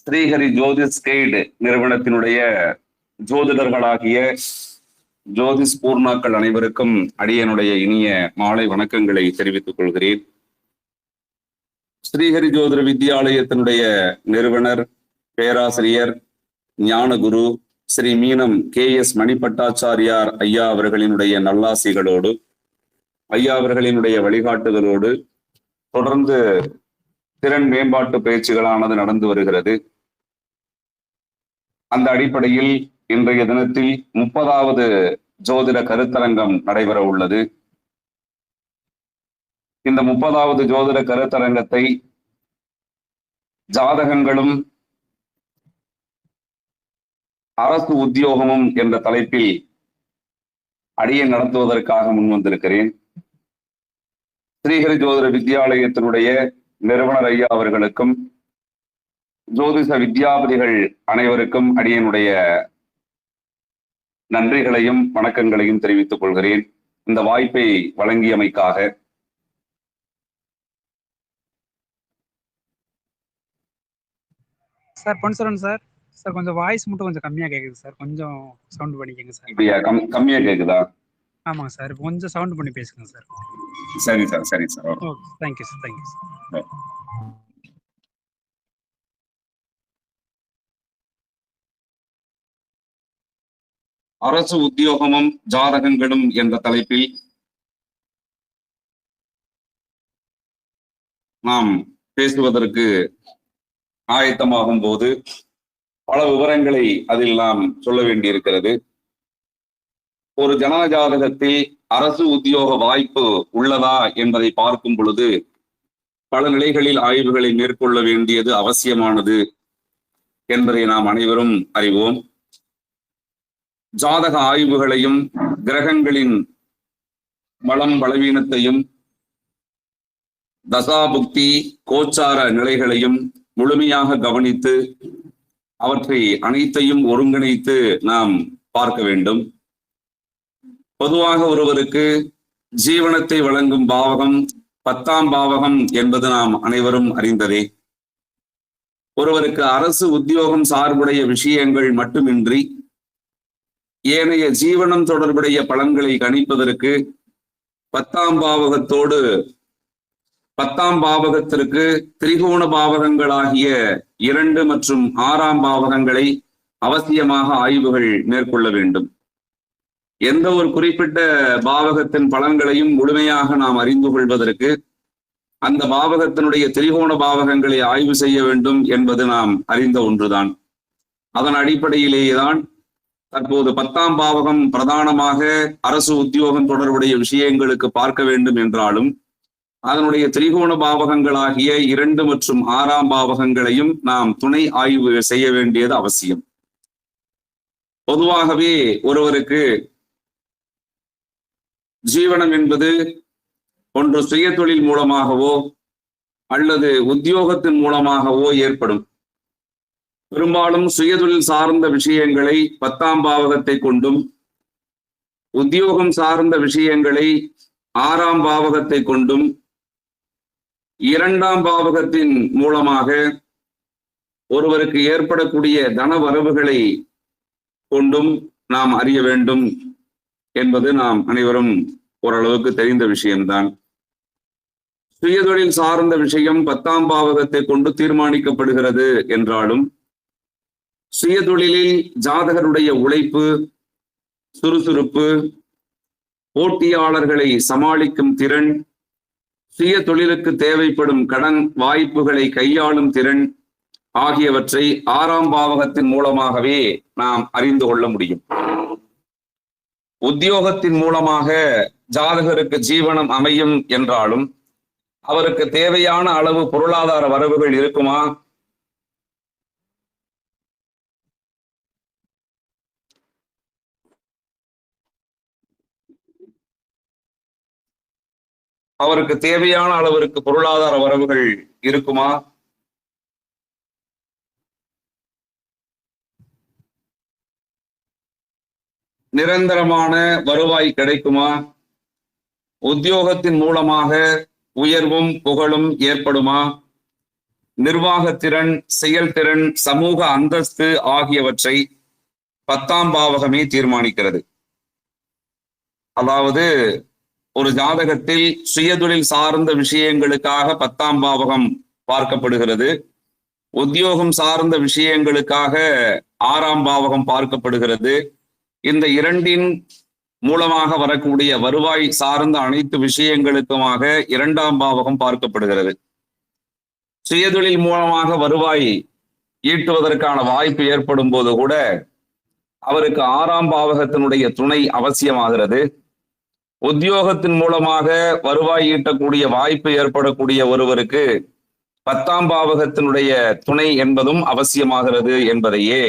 Srihari Jyotish guide நிறுவனத்தினுடைய ஜோதிடர்களாகிய ஜோதிஷ் பூர்ணாக்கள் அனைவருக்கும் அடியனுடைய இனிய மாலை வணக்கங்களை தெரிவித்துக் கொள்கிறேன். ஸ்ரீஹரி ஜோதிட வித்யாலயத்தினுடைய நிறுவனர் பேராசிரியர் ஞானகுரு ஸ்ரீ மீனம் KS மணிப்பட்டாச்சாரியார் ஐயா அவர்களினுடைய நல்லாசிகளோடு ஐயா அவர்களினுடைய வழிகாட்டுதலோடு தொடர்ந்து திறன் மேம்பாட்டு பயிற்சிகளானது நடந்து வருகிறது. அந்த அடிப்படையில் இன்றைய தினத்தில் 30வது ஜோதிட கருத்தரங்கம் நடைபெற உள்ளது. இந்த 30வது ஜோதிட கருத்தரங்கத்தை ஜாதகங்களும் அரசு உத்தியோகமும் என்ற தலைப்பில் அடியேன் நடத்துவதற்காக முன்வந்திருக்கிறேன். ஸ்ரீஹரி ஜோதிட வித்யாலயத்தினுடைய நிறுவனர் ஐயா அவர்களுக்கும் ஜோதிஷ வித்யாபதிகள் அனைவருக்கும் அடியனுடைய நன்றிகளையும் வணக்கங்களையும் தெரிவித்துக் கொள்கிறேன். இந்த வாய்ப்பை வழங்கியமைக்காக. சார் பொன்சரன் சார் சார் கொஞ்சம் வாய்ஸ் மட்டும் கொஞ்சம் கம்மியா கேக்குது சார், கொஞ்சம் சவுண்ட் பண்ணிக்கங்க சார். இப்படியா? கம்மியா கேக்குதா? ஆமாங்க சார், கொஞ்சம் சவுண்ட் பண்ணி பேசுங்க சார். சரி சார், சரி sir. Okay, thank you sir, thank you sir. அரசு உத்தியோகமும் ஜாதகங்களும் என்ற தலைப்பில் நாம் பேசுவதற்கு ஆயத்தமாகும் போது பல விவரங்களை அதில் நாம் சொல்ல வேண்டியிருக்கிறது. ஒரு ஜனஜாதகத்தில் அரசு உத்தியோக வாய்ப்பு உள்ளதா என்பதை பார்க்கும் பொழுது பல நிலைகளில் ஆய்வுகளை மேற்கொள்ள வேண்டியது அவசியமானது என்பதை நாம் அனைவரும் அறிவோம். ஜாதக ஆய்வுகளையும் கிரகங்களின் பலம் பலவீனத்தையும் தசாபுக்தி கோச்சார நிலைகளையும் முழுமையாக கவனித்து அவற்றை அனைத்தையும் ஒருங்கிணைத்து நாம் பார்க்க வேண்டும். பொதுவாக ஒருவருக்கு ஜீவனத்தை வழங்கும் பாவகம் 10ஆம் பாவகம் என்பது நாம் அனைவரும் அறிந்ததே. ஒருவருக்கு அரசு உத்தியோகம் சார்புடைய விஷயங்கள் மட்டுமின்றி ஏனைய ஜீவனம் தொடர்புடைய பலன்களை கணிப்பதற்கு 10ஆம் பாவகத்தோடு 10ஆம் பாவகத்திற்கு திரிகோண பாவகங்களாகிய 2 மற்றும் 6ஆம் பாவகங்களை அவசியமாக ஆய்வுகள் மேற்கொள்ள வேண்டும். எந்த ஒரு குறிப்பிட்ட பாவகத்தின் பலன்களையும் முழுமையாக நாம் அறிந்து கொள்வதற்கு அந்த பாவகத்தினுடைய திரிகோண பாவகங்களை ஆய்வு செய்ய வேண்டும் என்பது நாம் அறிந்த ஒன்றுதான். அதன் அடிப்படையிலேயேதான் தற்போது 10ஆம் பாவகம் பிரதானமாக அரசு உத்தியோகம் தொடர்புடைய விஷயங்களுக்கு பார்க்க வேண்டும் என்றாலும் அதனுடைய திரிகோண பாவகங்களாகிய 2 மற்றும் 6ஆம் பாவகங்களையும் நாம் துணை ஆய்வு செய்ய வேண்டியது அவசியம். பொதுவாகவே ஒருவருக்கு ஜீவனம் என்பது ஒன்று சுய தொழில் மூலமாகவோ அல்லது உத்தியோகத்தின் மூலமாகவோ ஏற்படும். பெரும்பாலும் சுயதொழில் சார்ந்த விஷயங்களை 10ஆம் பாவகத்தை கொண்டும் உத்தியோகம் சார்ந்த விஷயங்களை 6ஆம் பாவகத்தை கொண்டும் 2ஆம் பாவகத்தின் மூலமாக ஒருவருக்கு ஏற்படக்கூடிய தன வரவுகளை கொண்டும் நாம் அறிய வேண்டும் என்பது நாம் அனைவரும் ஓரளவுக்கு தெரிந்த விஷயம்தான். சுயதொழில் சார்ந்த விஷயம் 10ஆம் பாவகத்தை கொண்டு தீர்மானிக்கப்படுகிறது என்றாலும் சுயதொழிலில் ஜாதகருடைய உழைப்பு, சுறுசுறுப்பு, போட்டியாளர்களை சமாளிக்கும் திறன், சுய தொழிலுக்கு தேவைப்படும் கடன் வாய்ப்புகளை கையாளும் திறன் ஆகியவற்றை 6ஆம் பாவகத்தின் மூலமாகவே நாம் அறிந்து கொள்ள முடியும். உத்தியோகத்தின் மூலமாக ஜாதகருக்கு ஜீவனம் அமையும் என்றாலும் அவருக்கு தேவையான அளவு பொருளாதார வரவுகள் இருக்குமா? அவருக்கு தேவையான அளவிற்கு பொருளாதார வரவுகள் இருக்குமா? நிரந்தரமான வருவாய் கிடைக்குமா? உத்தியோகத்தின் மூலமாக உயர்வும் புகழும் ஏற்படுமா? நிர்வாகத்திறன், செயல்திறன், சமூக அந்தஸ்து ஆகியவற்றை 10ஆம் பாவகமே தீர்மானிக்கிறது. அதாவது ஒரு ஜாதகத்தில் சுயதொழில் சார்ந்த விஷயங்களுக்காக 10ஆம் பாவகம் பார்க்கப்படுகிறது. உத்தியோகம் சார்ந்த விஷயங்களுக்காக 6ஆம் பாவகம் பார்க்கப்படுகிறது. இந்த இரண்டின் மூலமாக வரக்கூடிய வருவாய் சார்ந்த அனைத்து விஷயங்களுக்குமாக 2ஆம் பாவகம் பார்க்கப்படுகிறது. சுயதொழில் மூலமாக வருவாய் ஈட்டுவதற்கான வாய்ப்பு ஏற்படும் போது கூட அவருக்கு 6ஆம் பாவகத்தினுடைய துணை அவசியமாகிறது. உத்தியோகத்தின் மூலமாக வருவாய் ஈட்டக்கூடிய வாய்ப்பு ஏற்படக்கூடிய ஒருவருக்கு 10ஆம் பாவகத்தினுடைய துணை என்பதும் அவசியமாகிறது என்பதையே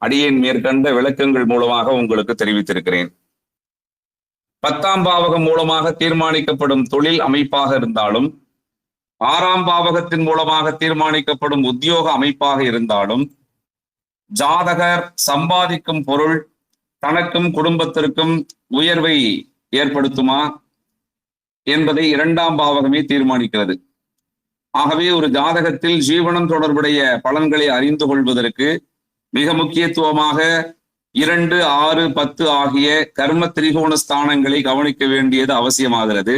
அடியேன் மேற்கண்ட விளக்கங்கள் மூலமாக உங்களுக்கு தெரிவித்திருக்கிறேன். 10ஆம் பாவகம் மூலமாக தீர்மானிக்கப்படும் தொழில் அமைப்பாக இருந்தாலும், 6ஆம் பாவகத்தின் மூலமாக தீர்மானிக்கப்படும் உத்தியோக அமைப்பாக இருந்தாலும், ஜாதகர் சம்பாதிக்கும் பொருள் தனக்கும் குடும்பத்திற்கும் உயர்வை ஏற்படுத்துமா என்பதை 2ஆம் பாவகமே தீர்மானிக்கிறது. ஆகவே ஒரு ஜாதகத்தில் ஜீவனம் தொடர்புடைய பலன்களை அறிந்து கொள்வதற்கு மிக முக்கியத்துவமாக 2, 6, 10 ஆகிய கர்ம திரிகோண ஸ்தானங்களை கவனிக்க வேண்டியது அவசியமாகிறது.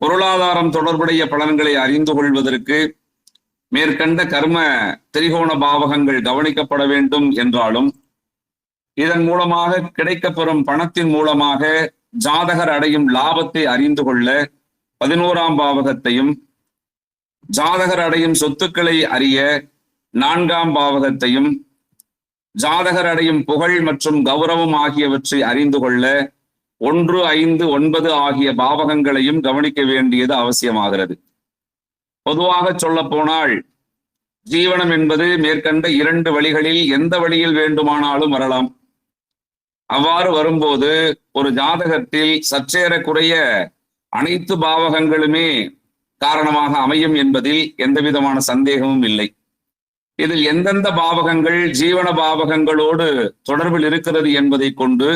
பொருளாதாரம் தொடர்புடைய பலன்களை அறிந்து கொள்வதற்கு மேற்கண்ட கர்ம திரிகோண பாவகங்கள் கவனிக்கப்பட வேண்டும் என்றாலும், இதன் மூலமாக கிடைக்கப்பெறும் பணத்தின் மூலமாக ஜாதகர் அடையும் லாபத்தை அறிந்து கொள்ள 11ஆம் பாவகத்தையும், ஜாதகர் அடையும் சொத்துக்களை அறிய 4ஆம் பாவகத்தையும், ஜாதகர் அடையும் புகழ் மற்றும் கௌரவம் ஆகியவற்றை அறிந்து கொள்ள 1, 5, 9 ஆகிய பாவகங்களையும் கவனிக்க வேண்டியது அவசியமாகிறது. பொதுவாக சொல்ல போனால் ஜீவனம் என்பது மேற்கண்ட 2 வழிகளில் எந்த வழியில் வேண்டுமானாலும் வரலாம். அவ்வாறு வரும்போது ஒரு ஜாதகத்தில் சற்றேறக்குறைய அனைத்து பாவகங்களுமே காரணமாக அமையும் என்பதில் எந்த விதமான சந்தேகமும் இல்லை. இதில் எந்தெந்த பாவகங்கள் ஜீவன பாவகங்களோடு தொடர்பில் இருக்கிறது என்பதை கொண்டு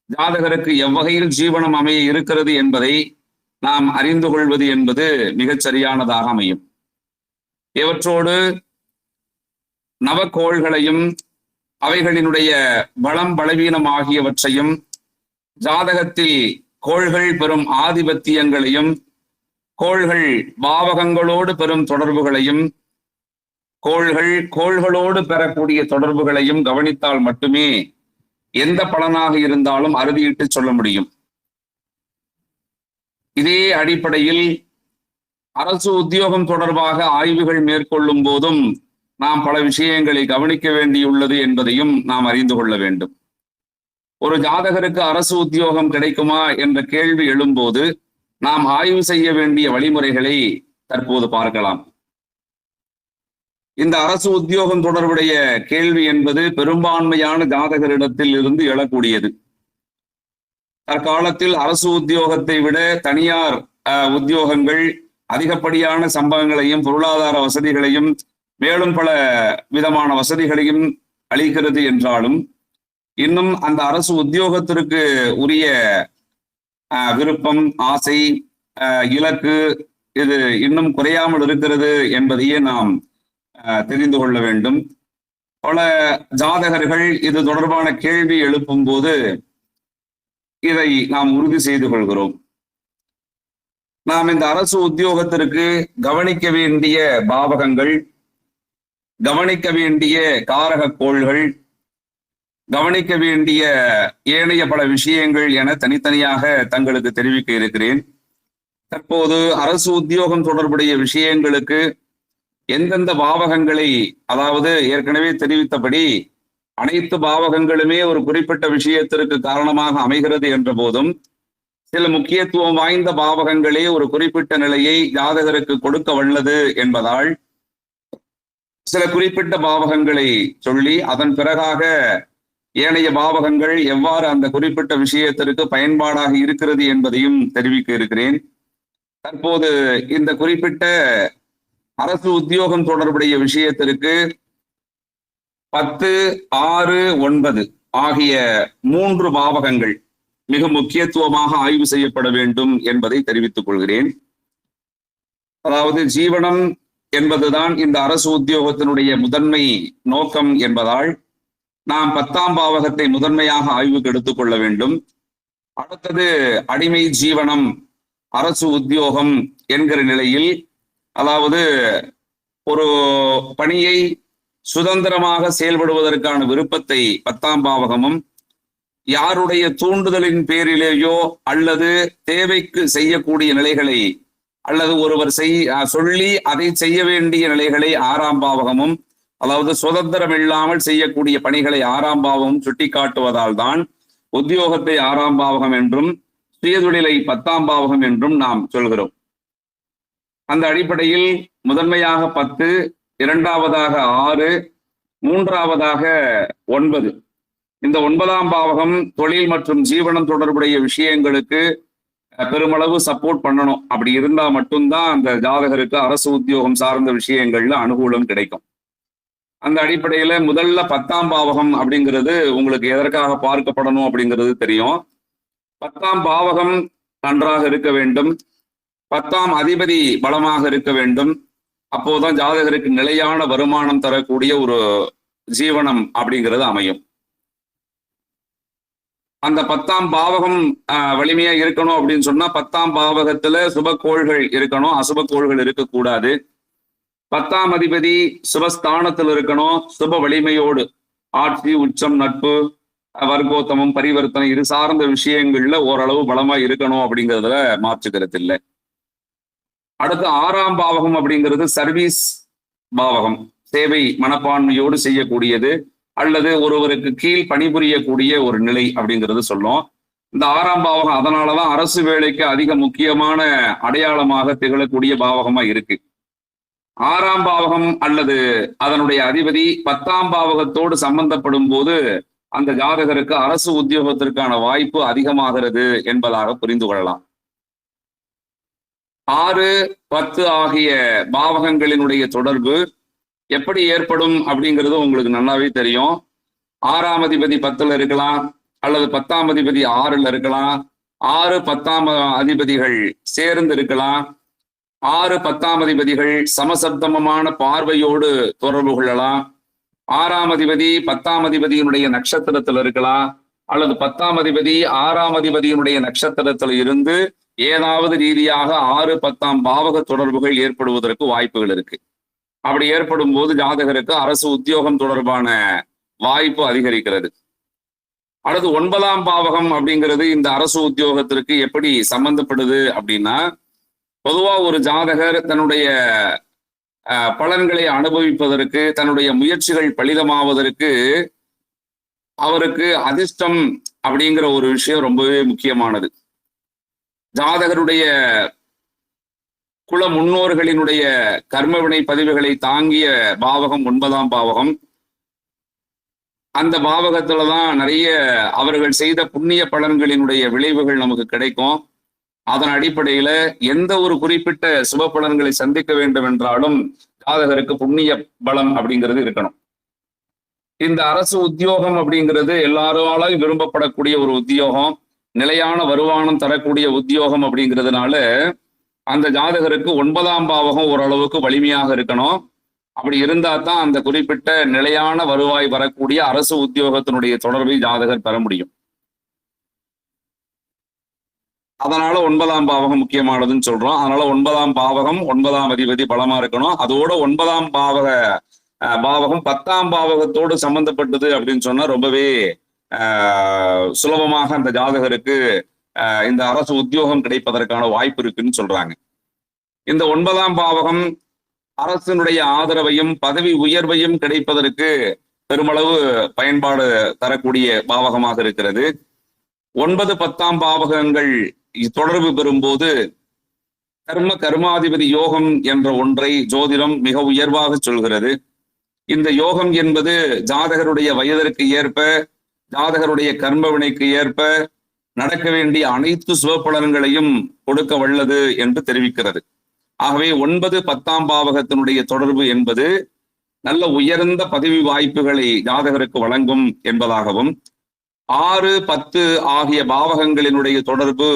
ஜாதகருக்கு எவ்வகையில் ஜீவனம் அமைய இருக்கிறது என்பதை நாம் அறிந்து கொள்வது என்பது மிகச் சரியானதாக அமையும். இவற்றோடு நவக்கோள்களையும் அவைகளினுடைய பலம் பலவீனம் ஆகியவற்றையும், ஜாதகத்தில் கோள்கள் பெறும் ஆதிபத்தியங்களையும், கோள்கள் பாவகங்களோடு பெறும் தொடர்புகளையும், கோள்களோடு பெறக்கூடிய தொடர்புகளையும் கவனித்தால் மட்டுமே எந்த பலனாக இருந்தாலும் அறுதியிட்டு சொல்ல முடியும். இதே அடிப்படையில் அரசு உத்தியோகம் தொடர்பாக ஆய்வுகள் மேற்கொள்ளும் போதும் நாம் பல விஷயங்களை கவனிக்க வேண்டியுள்ளது என்பதையும் நாம் அறிந்து கொள்ள வேண்டும். ஒரு ஜாதகருக்கு அரசு உத்தியோகம் கிடைக்குமா என்ற கேள்வி எழும்போது நாம் ஆய்வு செய்ய வேண்டிய வழிமுறைகளை தற்போது பார்க்கலாம். இந்த அரசு உத்தியோகம் தொடர்புடைய கேள்வி என்பது பெரும்பான்மையான ஜாதகரிடத்தில் இருந்து எழக்கூடியது. தற்காலத்தில் அரசு உத்தியோகத்தை விட தனியார் உத்தியோகங்கள் அதிகப்படியான சம்பளங்களையும் பொருளாதார வசதிகளையும் மேலும் பல விதமான வசதிகளையும் அளிக்கிறது என்றாலும், இன்னும் அந்த அரசு உத்தியோகத்திற்கு உரிய விருப்பம், ஆசை, இலக்கு இது இன்னும் குறையாமல் இருக்கிறது என்பதையே நாம் தெரிந்து கொள்ள வேண்டும். பல ஜாதகர்கள் இது தொடர்பான கேள்வி எழுப்பும் போது இதை நாம் உறுதி செய்து கொள்கிறோம். நாம் இந்த அரசு உத்தியோகத்திற்கு கவனிக்க வேண்டிய பாவகங்கள், கவனிக்க வேண்டிய காரக கோள்கள், கவனிக்க வேண்டிய ஏனைய பல விஷயங்கள் என தனித்தனியாக தங்களுக்கு தெரிவிக்க இருக்கிறேன். தற்போது அரசு உத்தியோகம் தொடர்புடைய விஷயங்களுக்கு எந்தெந்த பாவகங்களை, அதாவது ஏற்கனவே தெரிவித்தபடி அனைத்து பாவகங்களுமே ஒரு குறிப்பிட்ட விஷயத்திற்கு காரணமாக அமைகிறது என்ற போதும், சில முக்கியத்துவம் வாய்ந்த பாவகங்களே ஒரு குறிப்பிட்ட நிலையை ஜாதகருக்கு கொடுக்க வல்லது என்பதால் சில குறிப்பிட்ட பாவகங்களை சொல்லி அதன் பிறகாக ஏனைய பாவகங்கள் எவ்வாறு அந்த குறிப்பிட்ட விஷயத்திற்கு பயன்பாடாக இருக்கிறது என்பதையும் தெரிவிக்க இருக்கிறேன். தற்போது இந்த குறிப்பிட்ட அரசு உத்தியோகம் தொடர்புடைய விஷயத்திற்கு 10, 6, 9 ஆகிய 3 பாவகங்கள் மிக முக்கியத்துவமாக ஆய்வு செய்யப்பட வேண்டும் என்பதை தெரிவித்துக் கொள்கிறேன். அதாவது ஜீவனம் என்பதுதான் இந்த அரசு உத்தியோகத்தினுடைய முதன்மை நோக்கம் என்பதால் நாம் 10ஆம் பாவகத்தை முதன்மையாக ஆய்வுக்கு எடுத்துக்கொள்ள வேண்டும். அடுத்தது அடிமை ஜீவனம், அரசு உத்தியோகம் என்கிற நிலையில், அதாவது ஒரு பணியை சுதந்திரமாக செயல்படுவதற்கான விருப்பத்தை 10ஆம் பாவகமும், யாருடைய தூண்டுதலின் பேரிலேயோ அல்லது தேவைக்கு செய்யக்கூடிய நிலைகளை அல்லது ஒருவர் சொல்லி அதை செய்ய வேண்டிய நிலைகளை 6ஆம் பாவகமும், அதாவது சுதந்திரம் இல்லாமல் செய்யக்கூடிய பணிகளை 6ஆம் பாவகம் சுட்டிக்காட்டுவதால் தான் உத்தியோகத்தை 6ஆம் பாவகம் என்றும் சுயதொழிலை 10ஆம் பாவகம் என்றும் நாம் சொல்கிறோம். அந்த அடிப்படையில் முதன்மையாக 10, இரண்டாவதாக 6, மூன்றாவதாக 9. இந்த 9ஆம் பாவகம் தொழில் மற்றும் ஜீவனம் தொடர்புடைய விஷயங்களுக்கு பெருமளவு சப்போர்ட் பண்ணணும். அப்படி இருந்தா மட்டும்தான் அந்த ஜாதகருக்கு அரசு உத்தியோகம் சார்ந்த விஷயங்கள்ல அனுகூலம் கிடைக்கும். அந்த அடிப்படையில முதல்ல 10ஆம் பாவகம் அப்படிங்கிறது உங்களுக்கு எதற்காக பார்க்கப்படணும் அப்படிங்கிறது தெரியும். 10ஆம் பாவகம் நன்றாக இருக்க வேண்டும், 10ஆம் அதிபதி பலமாக இருக்க வேண்டும். அப்போதான் ஜாதகருக்கு நிலையான வருமானம் தரக்கூடிய ஒரு ஜீவனம் அப்படிங்கிறது அமையும். அந்த 10ஆம் பாவகம் வலிமையா இருக்கணும் அப்படின்னு சொன்னா 10ஆம் பாவகத்துல சுபக்கோள்கள் இருக்கணும், அசுபக்கோள்கள் இருக்கக்கூடாது. 10ஆம் அதிபதி சுபஸ்தானத்தில் இருக்கணும், சுப வலிமையோடு. ஆட்சி, உச்சம், நட்பு, வர்க்கோத்தமம், பரிவர்த்தனை இது சார்ந்த விஷயங்கள்ல ஓரளவு பலமா இருக்கணும் அப்படிங்கிறதுல மாற்றுக்கிறது இல்லை. அடுத்து 6ஆம் பாவகம் அப்படிங்கிறது சர்வீஸ் பாவகம், சேவை மனப்பான்மையோடு செய்யக்கூடியது அல்லது ஒருவருக்கு கீழ் பணிபுரியக்கூடிய ஒரு நிலை அப்படிங்கிறது சொல்லும். இந்த 6ஆம் பாவகம் அதனாலதான் அரசு வேலைக்கு அதிக முக்கியமான அடையாளமாக திகழக்கூடிய பாவகமா இருக்கு. 6ஆம் பாவகம் அல்லது அதனுடைய அதிபதி 10ஆம் பாவகத்தோடு சம்பந்தப்படும் போது அந்த ஜாதகருக்கு அரசு உத்தியோகத்திற்கான வாய்ப்பு அதிகமாகிறது என்பதாக புரிந்து கொள்ளலாம். 6, 10 ஆகிய பாவகங்களினுடைய தொடர்பு எப்படி ஏற்படும் அப்படிங்கிறது உங்களுக்கு நல்லாவே தெரியும். 6ஆம் அதிபதி 10ல் இருக்கலாம் அல்லது 10ஆம் அதிபதி 6ல் இருக்கலாம். 6, 10ஆம் அதிபதிகள் சேர்ந்து இருக்கலாம். 6, 10ஆம் அதிபதிகள் சமசப்தமமான பார்வையோடு தொடர்பு கொள்ளலாம். 6ஆம் அதிபதி 10ஆம் அதிபதியினுடைய நட்சத்திரத்தில் இருக்கலாம் அல்லது 10ஆம் அதிபதி 6ஆம் அதிபதியினுடைய நட்சத்திரத்தில் இருந்து ஏதாவது ரீதியாக 6, 10ஆம் பாவக தொடர்புகள் ஏற்படுவதற்கு வாய்ப்புகள் இருக்கு. அப்படி ஏற்படும் போது ஜாதகருக்கு அரசு உத்தியோகம் தொடர்பான வாய்ப்பு அதிகரிக்கிறது. அடுத்து 9ஆம் பாவகம் அப்படிங்கிறது இந்த அரசு உத்தியோகத்திற்கு எப்படி சம்பந்தப்படுது அப்படின்னா, பொதுவா ஒரு ஜாதகர் தன்னுடைய பலன்களை அனுபவிப்பதற்கு, தன்னுடைய முயற்சிகள் பலிதமாவதற்கு அவருக்கு அதிர்ஷ்டம் அப்படிங்கிற ஒரு விஷயம் ரொம்பவே முக்கியமானது. ஜாதகருடைய குல முன்னோர்களினுடைய கர்மவினை பதிவுகளை தாங்கிய பாவகம் 9ஆம் பாவகம். அந்த பாவகத்துலதான் நிறைய அவர்கள் செய்த புண்ணிய பலன்களினுடைய விளைவுகள் நமக்கு கிடைக்கும். அதன் அடிப்படையில எந்த ஒரு குறிப்பிட்ட சுப பலன்களை சந்திக்க வேண்டும் என்றாலும் ஜாதகருக்கு புண்ணிய பலம் அப்படிங்கிறது இருக்கணும். இந்த அரசு உத்தியோகம் அப்படிங்கிறது எல்லாராலும் விரும்பப்படக்கூடிய ஒரு உத்தியோகம், நிலையான வருமானம் தரக்கூடிய உத்தியோகம் அப்படிங்கிறதுனால அந்த ஜாதகருக்கு 9ஆம் பாவகம் ஓரளவுக்கு வலிமையாக இருக்கணும். அப்படி இருந்தா தான் அந்த குறிப்பிட்ட நிலையான வருவாய் வரக்கூடிய அரசு உத்தியோகத்தினுடைய தொடர்பை ஜாதகர் பெற முடியும். அதனால 9ஆம் பாவகம் முக்கியமானதுன்னு சொல்றோம். அதனால 9ஆம் பாவகம் 9ஆம் அதிபதி பலமா இருக்கணும். அதோட 9ஆம் பாவகம் 10ஆம் பாவகத்தோடு சம்பந்தப்பட்டது அப்படின்னு சொன்னா ரொம்பவே சுலபமாக அந்த ஜாதகருக்கு இந்த அரசு உத்தியோகம் கிடைப்பதற்கான வாய்ப்பு இருக்குன்னு சொல்றாங்க. இந்த 9ஆம் பாவகம் அரசினுடைய ஆதரவையும் பதவி உயர்வையும் கிடைப்பதற்கு பெருமளவு பயன்பாடு தரக்கூடிய பாவகமாக இருக்கிறது. 9, 10ஆம் பாவகங்கள் தொடர்பு பெறும்போது கர்மாதிபதி யோகம் என்ற ஒன்றை ஜோதிடம் மிக உயர்வாக சொல்கிறது. இந்த யோகம் என்பது ஜாதகருடைய வயதிற்கு ஏற்ப, ஜாதகருடைய கர்ம வினைக்கு ஏற்ப நடக்க வேண்டிய அனைத்து சுபபலன்களையும் கொடுக்க வல்லது என்று தெரிவிக்கிறது. ஆகவே 9, 10ஆம் பாவகத்தினுடைய தொடர்பு என்பது நல்ல உயர்ந்த பதவி வாய்ப்புகளை ஜாதகருக்கு வழங்கும் என்பதாகவும், 6, 10 ஆகிய பாவகங்களினுடைய தொடர்பு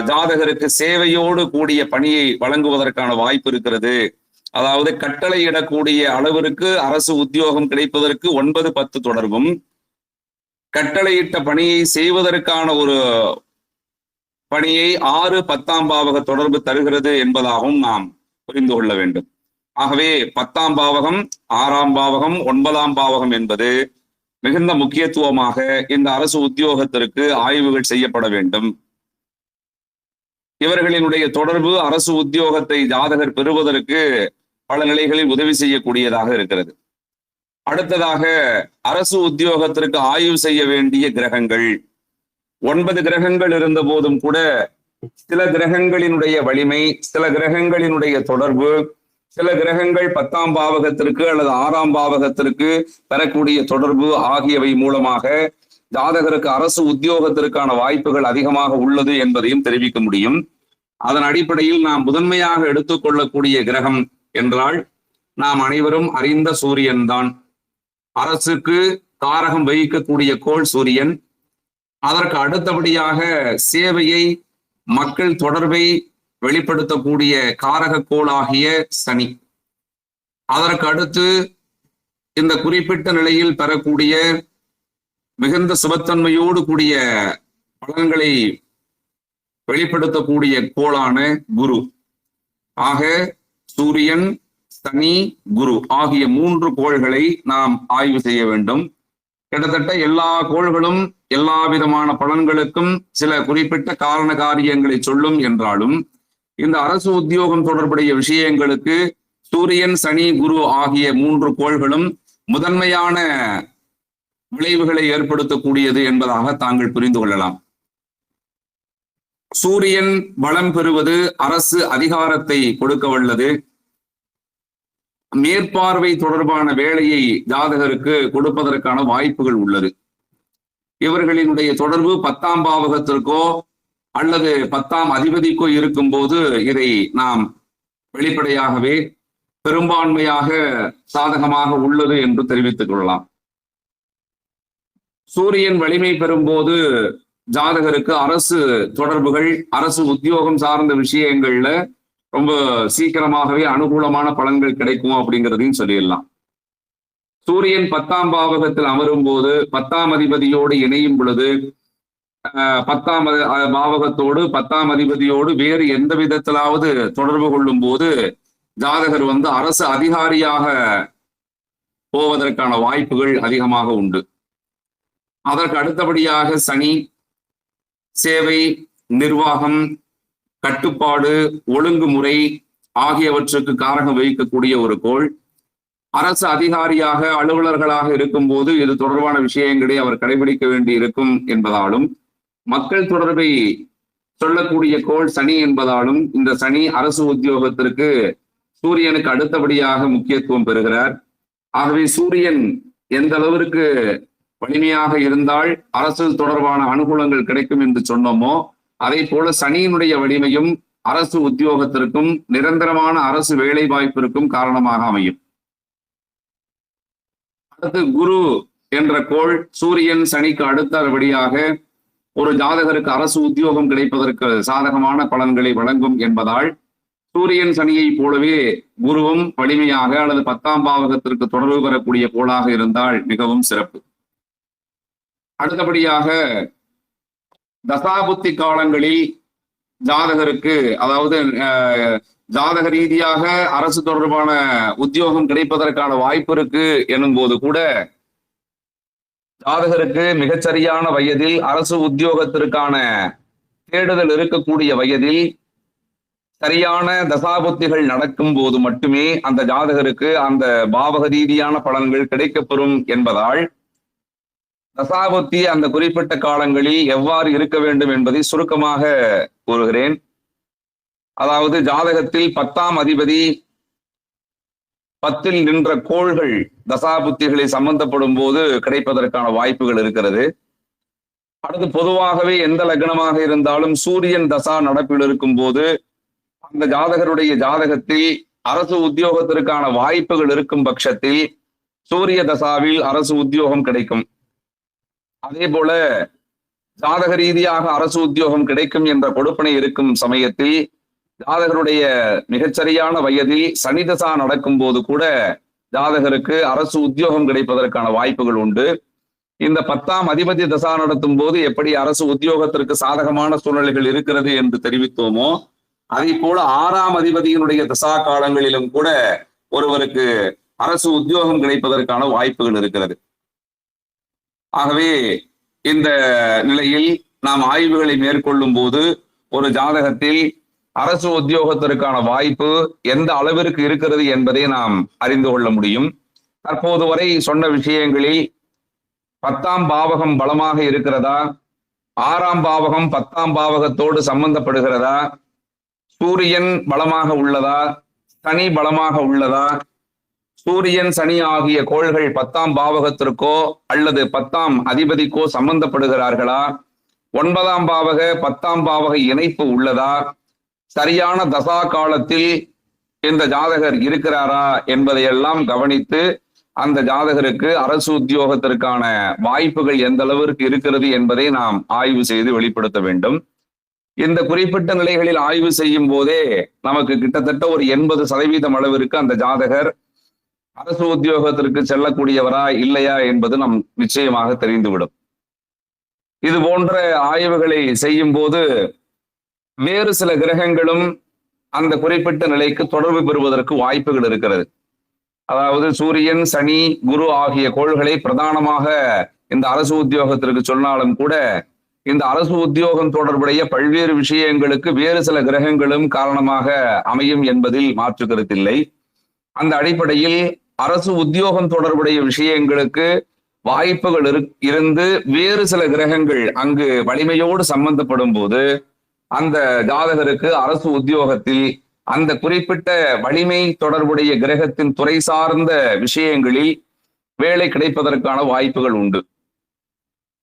ஜாதகருக்கு சேவையோடு கூடிய பணியை வழங்குவதற்கான வாய்ப்பு இருக்கிறது அதாவது கட்டளையிடக்கூடிய அளவிற்கு அரசு உத்தியோகம் கிடைப்பதற்கு 9, 10 தொடர்பும், கட்டளையிட்ட பணியை செய்வதற்கான ஒரு பணியை 6, 10ஆம் பாவக தொடர்பு தருகிறது என்பதாகவும் நாம் புரிந்து கொள்ள வேண்டும். ஆகவே 10ஆம் பாவகம், 6ஆம் பாவகம், 9ஆம் பாவகம் என்பது மிகுந்த முக்கியத்துவமாக இந்த அரசு உத்தியோகத்திற்கு ஆய்வுகள் செய்யப்பட வேண்டும். இவர்களினுடைய தொடர்பு அரசு உத்தியோகத்தை ஜாதகர் பெறுவதற்கு பல நிலைகளில் உதவி செய்யக்கூடியதாக இருக்கிறது. அடுத்ததாக அரசு உத்தியோகத்திற்கு ஆய்வு செய்ய வேண்டிய கிரகங்கள். 9 கிரகங்கள் இருந்த போதும் கூட சில கிரகங்களினுடைய வலிமை, சில கிரகங்களினுடைய தொடர்பு, சில கிரகங்கள் 10ஆம் பாவகத்திற்கு அல்லது 6ஆம் பாவகத்திற்கு பெறக்கூடிய தொடர்பு ஆகியவை மூலமாக ஜாதகருக்கு அரசு உத்தியோகத்திற்கான வாய்ப்புகள் அதிகமாக உள்ளது என்பதையும் தெரிவிக்க முடியும். அதன் அடிப்படையில் நாம் முதன்மையாக எடுத்துக்கொள்ளக்கூடிய கிரகம் என்றால் நாம் அனைவரும் அறிந்த சூரியன் தான். அரசுக்கு காரகம் வகிக்கக்கூடிய கோள் சூரியன். அதற்கு அடுத்தபடியாக சேவையை, மக்கள் தொடர்பை வெளிப்படுத்தக்கூடிய காரக கோளாகிய சனி. அதற்கு அடுத்து இந்த குறிப்பிட்ட நிலையில் பெறக்கூடிய மிகுந்த சுபத்தன்மையோடு கூடிய பலன்களை வெளிப்படுத்தக்கூடிய கோளான குரு. ஆக சூரியன், சனி, குரு ஆகிய 3 கோள்களை நாம் ஆய்வு செய்ய வேண்டும். கிட்டத்தட்ட எல்லா கோள்களும் எல்லா விதமான பலன்களுக்கும் சில குறிப்பிட்ட காரண காரியங்களை சொல்லும் என்றாலும் இந்த அரசு உத்தியோகம் தொடர்புடைய விஷயங்களுக்கு சூரியன், சனி, குரு ஆகிய 3 கோள்களும் முதன்மையான விளைவுகளை ஏற்படுத்தக்கூடியது என்பதாக தாங்கள் புரிந்து கொள்ளலாம். சூரியன் பலம் பெறுவது அரசு அதிகாரத்தை கொடுக்க வல்லது. மேற்பார்வை தொடர்பான வேலையை ஜாதகருக்கு கொடுப்பதற்கான வாய்ப்புகள் உள்ளது. இவர்களினுடைய தொடர்பு 10ஆம் பாவகத்திற்கோ அல்லது 10ஆம் அதிபதிக்கோ இருக்கும் போது இதை நாம் வெளிப்படையாகவே பெரும்பான்மையாக சாதகமாக உள்ளது என்று தெரிவித்துக் கொள்ளலாம். சூரியன் வலிமை பெறும் போது ஜாதகருக்கு அரசு தொடர்புகள், அரசு உத்தியோகம் சார்ந்த விஷயங்கள்ல ரொம்ப சீக்கிரமாகவே அனுகூலமான பலன்கள் கிடைக்கும் அப்படிங்கிறதையும் சொல்லிடலாம். சூரியன் 10ஆம் பாவகத்தில் அமரும் போது 10ஆம் அதிபதியோடு இணையும் பொழுது 10ஆம் பாவகத்தோடு 10ஆம் அதிபதியோடு வேறு எந்த விதத்திலாவது தொடர்பு கொள்ளும் போது ஜாதகர் அரசு அதிகாரியாக போவதற்கான வாய்ப்புகள் அதிகமாக உண்டு. அதற்கு அடுத்தபடியாக சனி சேவை, நிர்வாகம், கட்டுப்பாடு, ஒழுங்குமுறை ஆகியவற்றுக்கு காரகம் வகிக்கக்கூடிய ஒரு கோள். அரசு அதிகாரியாக, அலுவலர்களாக இருக்கும் போது இது தொடர்பான விஷயங்களை அவர் கடைபிடிக்க வேண்டி இருக்கும் என்பதாலும், மக்கள் தொடர்பை சொல்லக்கூடிய கோள் சனி என்பதாலும் இந்த சனி அரசு உத்தியோகத்திற்கு சூரியனுக்கு அடுத்தபடியாக முக்கியத்துவம் பெறுகிறார். ஆகவே சூரியன் எந்த அளவிற்கு வலிமையாக இருந்தால் அரசு தொடர்பான அனுகூலங்கள் கிடைக்கும் என்று சொன்னோமோ, அதே போல சனியினுடைய வலிமையும் அரசு உத்தியோகத்திற்கும் நிரந்தரமான அரசு வேலை வாய்ப்பிற்கும் காரணமாக அமையும். அடுத்து குரு என்ற கோள் சூரியன், சனிக்கு அடுத்தபடியாக ஒரு ஜாதகருக்கு அரசு உத்தியோகம் கிடைப்பதற்கு சாதகமான பலன்களை வழங்கும் என்பதால் சூரியன் சனியை போலவே குருவும் வலிமையாக அல்லது 10ஆம் பாவகத்திற்கு தொடர்பு பெறக்கூடிய கோளாக இருந்தால் மிகவும் சிறப்பு. அடுத்தபடியாக தசாபுத்தி காலங்களில் ஜாதகருக்கு, அதாவது ஜாதக ரீதியாக அரசு தொடர்பான உத்தியோகம் கிடைப்பதற்கான வாய்ப்பு இருக்கு எனும் போது கூட ஜாதகருக்கு மிகச்சரியான வயதில் அரசு உத்தியோகத்திற்கான தேடுதல் இருக்கக்கூடிய வயதில் சரியான தசாபுத்திகள் நடக்கும் போது மட்டுமே அந்த ஜாதகருக்கு அந்த பாவக ரீதியான பலன்கள் கிடைக்கப்பெறும் என்பதால் தசாபுத்தி அந்த குறிப்பிட்ட காலங்களில் எவ்வாறு இருக்க வேண்டும் என்பதை சுருக்கமாக கூறுகிறேன். அதாவது ஜாதகத்தில் 10ஆம் அதிபதி 10இல் நின்ற கோள்கள் தசாபுத்திகளை சம்பந்தப்படும் போது கிடைப்பதற்கான வாய்ப்புகள் இருக்கிறது. அடுத்து பொதுவாகவே எந்த லக்னமாக இருந்தாலும் சூரியன் தசா நடப்பில் இருக்கும் போது அந்த ஜாதகருடைய ஜாதகத்தில் அரசு உத்தியோகத்திற்கான வாய்ப்புகள் இருக்கும் பட்சத்தில் சூரிய தசாவில் அரசு உத்தியோகம் கிடைக்கும். அதே போல ஜாதக ரீதியாக அரசு உத்தியோகம் கிடைக்கும் என்ற கொடுப்பனை இருக்கும் சமயத்தில் ஜாதகருடைய மிகச்சரியான வயதில் சனி தசா நடக்கும் போது கூட ஜாதகருக்கு அரசு உத்தியோகம் கிடைப்பதற்கான வாய்ப்புகள் உண்டு. இந்த 10ஆம் அதிபதி தசா நடத்தும் போது எப்படி அரசு உத்தியோகத்திற்கு சாதகமான சூழ்நிலைகள் இருக்கிறது என்று தெரிவித்தோமோ, அதே போல 6ஆம் அதிபதியினுடைய தசா காலங்களிலும் கூட ஒருவருக்கு அரசு உத்தியோகம் கிடைப்பதற்கான வாய்ப்புகள் இருக்கிறது. ஆகவே இந்த நிலையில் நாம் ஆய்வுகளை மேற்கொள்ளும் போது ஒரு ஜாதகத்தில் அரசு உத்தியோகத்திற்கான வாய்ப்பு எந்த அளவிற்கு இருக்கிறது என்பதை நாம் அறிந்து கொள்ள முடியும். தற்போது வரை சொன்ன விஷயங்களில் 10ஆம் பாவகம் பலமாக இருக்கிறதா, 6ஆம் பாவகம் 10ஆம் பாவகத்தோடு சம்பந்தப்படுகிறதா, சூரியன் பலமாக உள்ளதா, சனி பலமாக உள்ளதா, சூரியன் சனி ஆகிய கோள்கள் 10ஆம் பாவகத்திற்கோ அல்லது 10ஆம் அதிபதிக்கோ சம்பந்தப்படுகிறார்களா, 9ஆம் பாவக 10ஆம் பாவக இணைப்பு உள்ளதா, சரியான தசா காலத்தில் இந்த ஜாதகர் இருக்கிறாரா என்பதையெல்லாம் கவனித்து அந்த ஜாதகருக்கு அரசு உத்தியோகத்திற்கான வாய்ப்புகள் எந்த அளவிற்கு இருக்கிறது என்பதை நாம் ஆய்வு செய்து வெளிப்படுத்த வேண்டும். இந்த குறிப்பிட்ட நிலைகளில் ஆய்வு செய்யும் போதே நமக்கு கிட்டத்தட்ட ஒரு 80% அளவிற்கு அந்த ஜாதகர் அரசு உத்தியோகத்திற்கு செல்லக்கூடியவரா இல்லையா என்பது நம் நிச்சயமாக தெரிந்துவிடும். இது போன்ற ஆய்வுகளை செய்யும் போது வேறு சில கிரகங்களும் அந்த குறிப்பிட்ட நிலைக்கு தொடர்பு பெறுவதற்கு வாய்ப்புகள் இருக்கிறது. அதாவது சூரியன் சனி குரு ஆகிய கோள்களை பிரதானமாக இந்த அரசு உத்தியோகத்திற்கு சொன்னாலும் கூட இந்த அரசு உத்தியோகம் தொடர்புடைய பல்வேறு விஷயங்களுக்கு வேறு சில கிரகங்களும் காரணமாக அமையும் என்பதில் மாற்று கருத்தில்லை. அந்த அடிப்படையில் அரசு உத்தியோகம் தொடர்புடைய விஷயங்களுக்கு வாய்ப்புகள் இருந்து வேறு சில கிரகங்கள் அங்கு வலிமையோடு சம்பந்தப்படும் போது அந்த ஜாதகருக்கு அரசு உத்தியோகத்தில் அந்த குறிப்பிட்ட வலிமை தொடர்புடைய கிரகத்தின் துறை சார்ந்த விஷயங்களில் வேலை கிடைப்பதற்கான வாய்ப்புகள் உண்டு.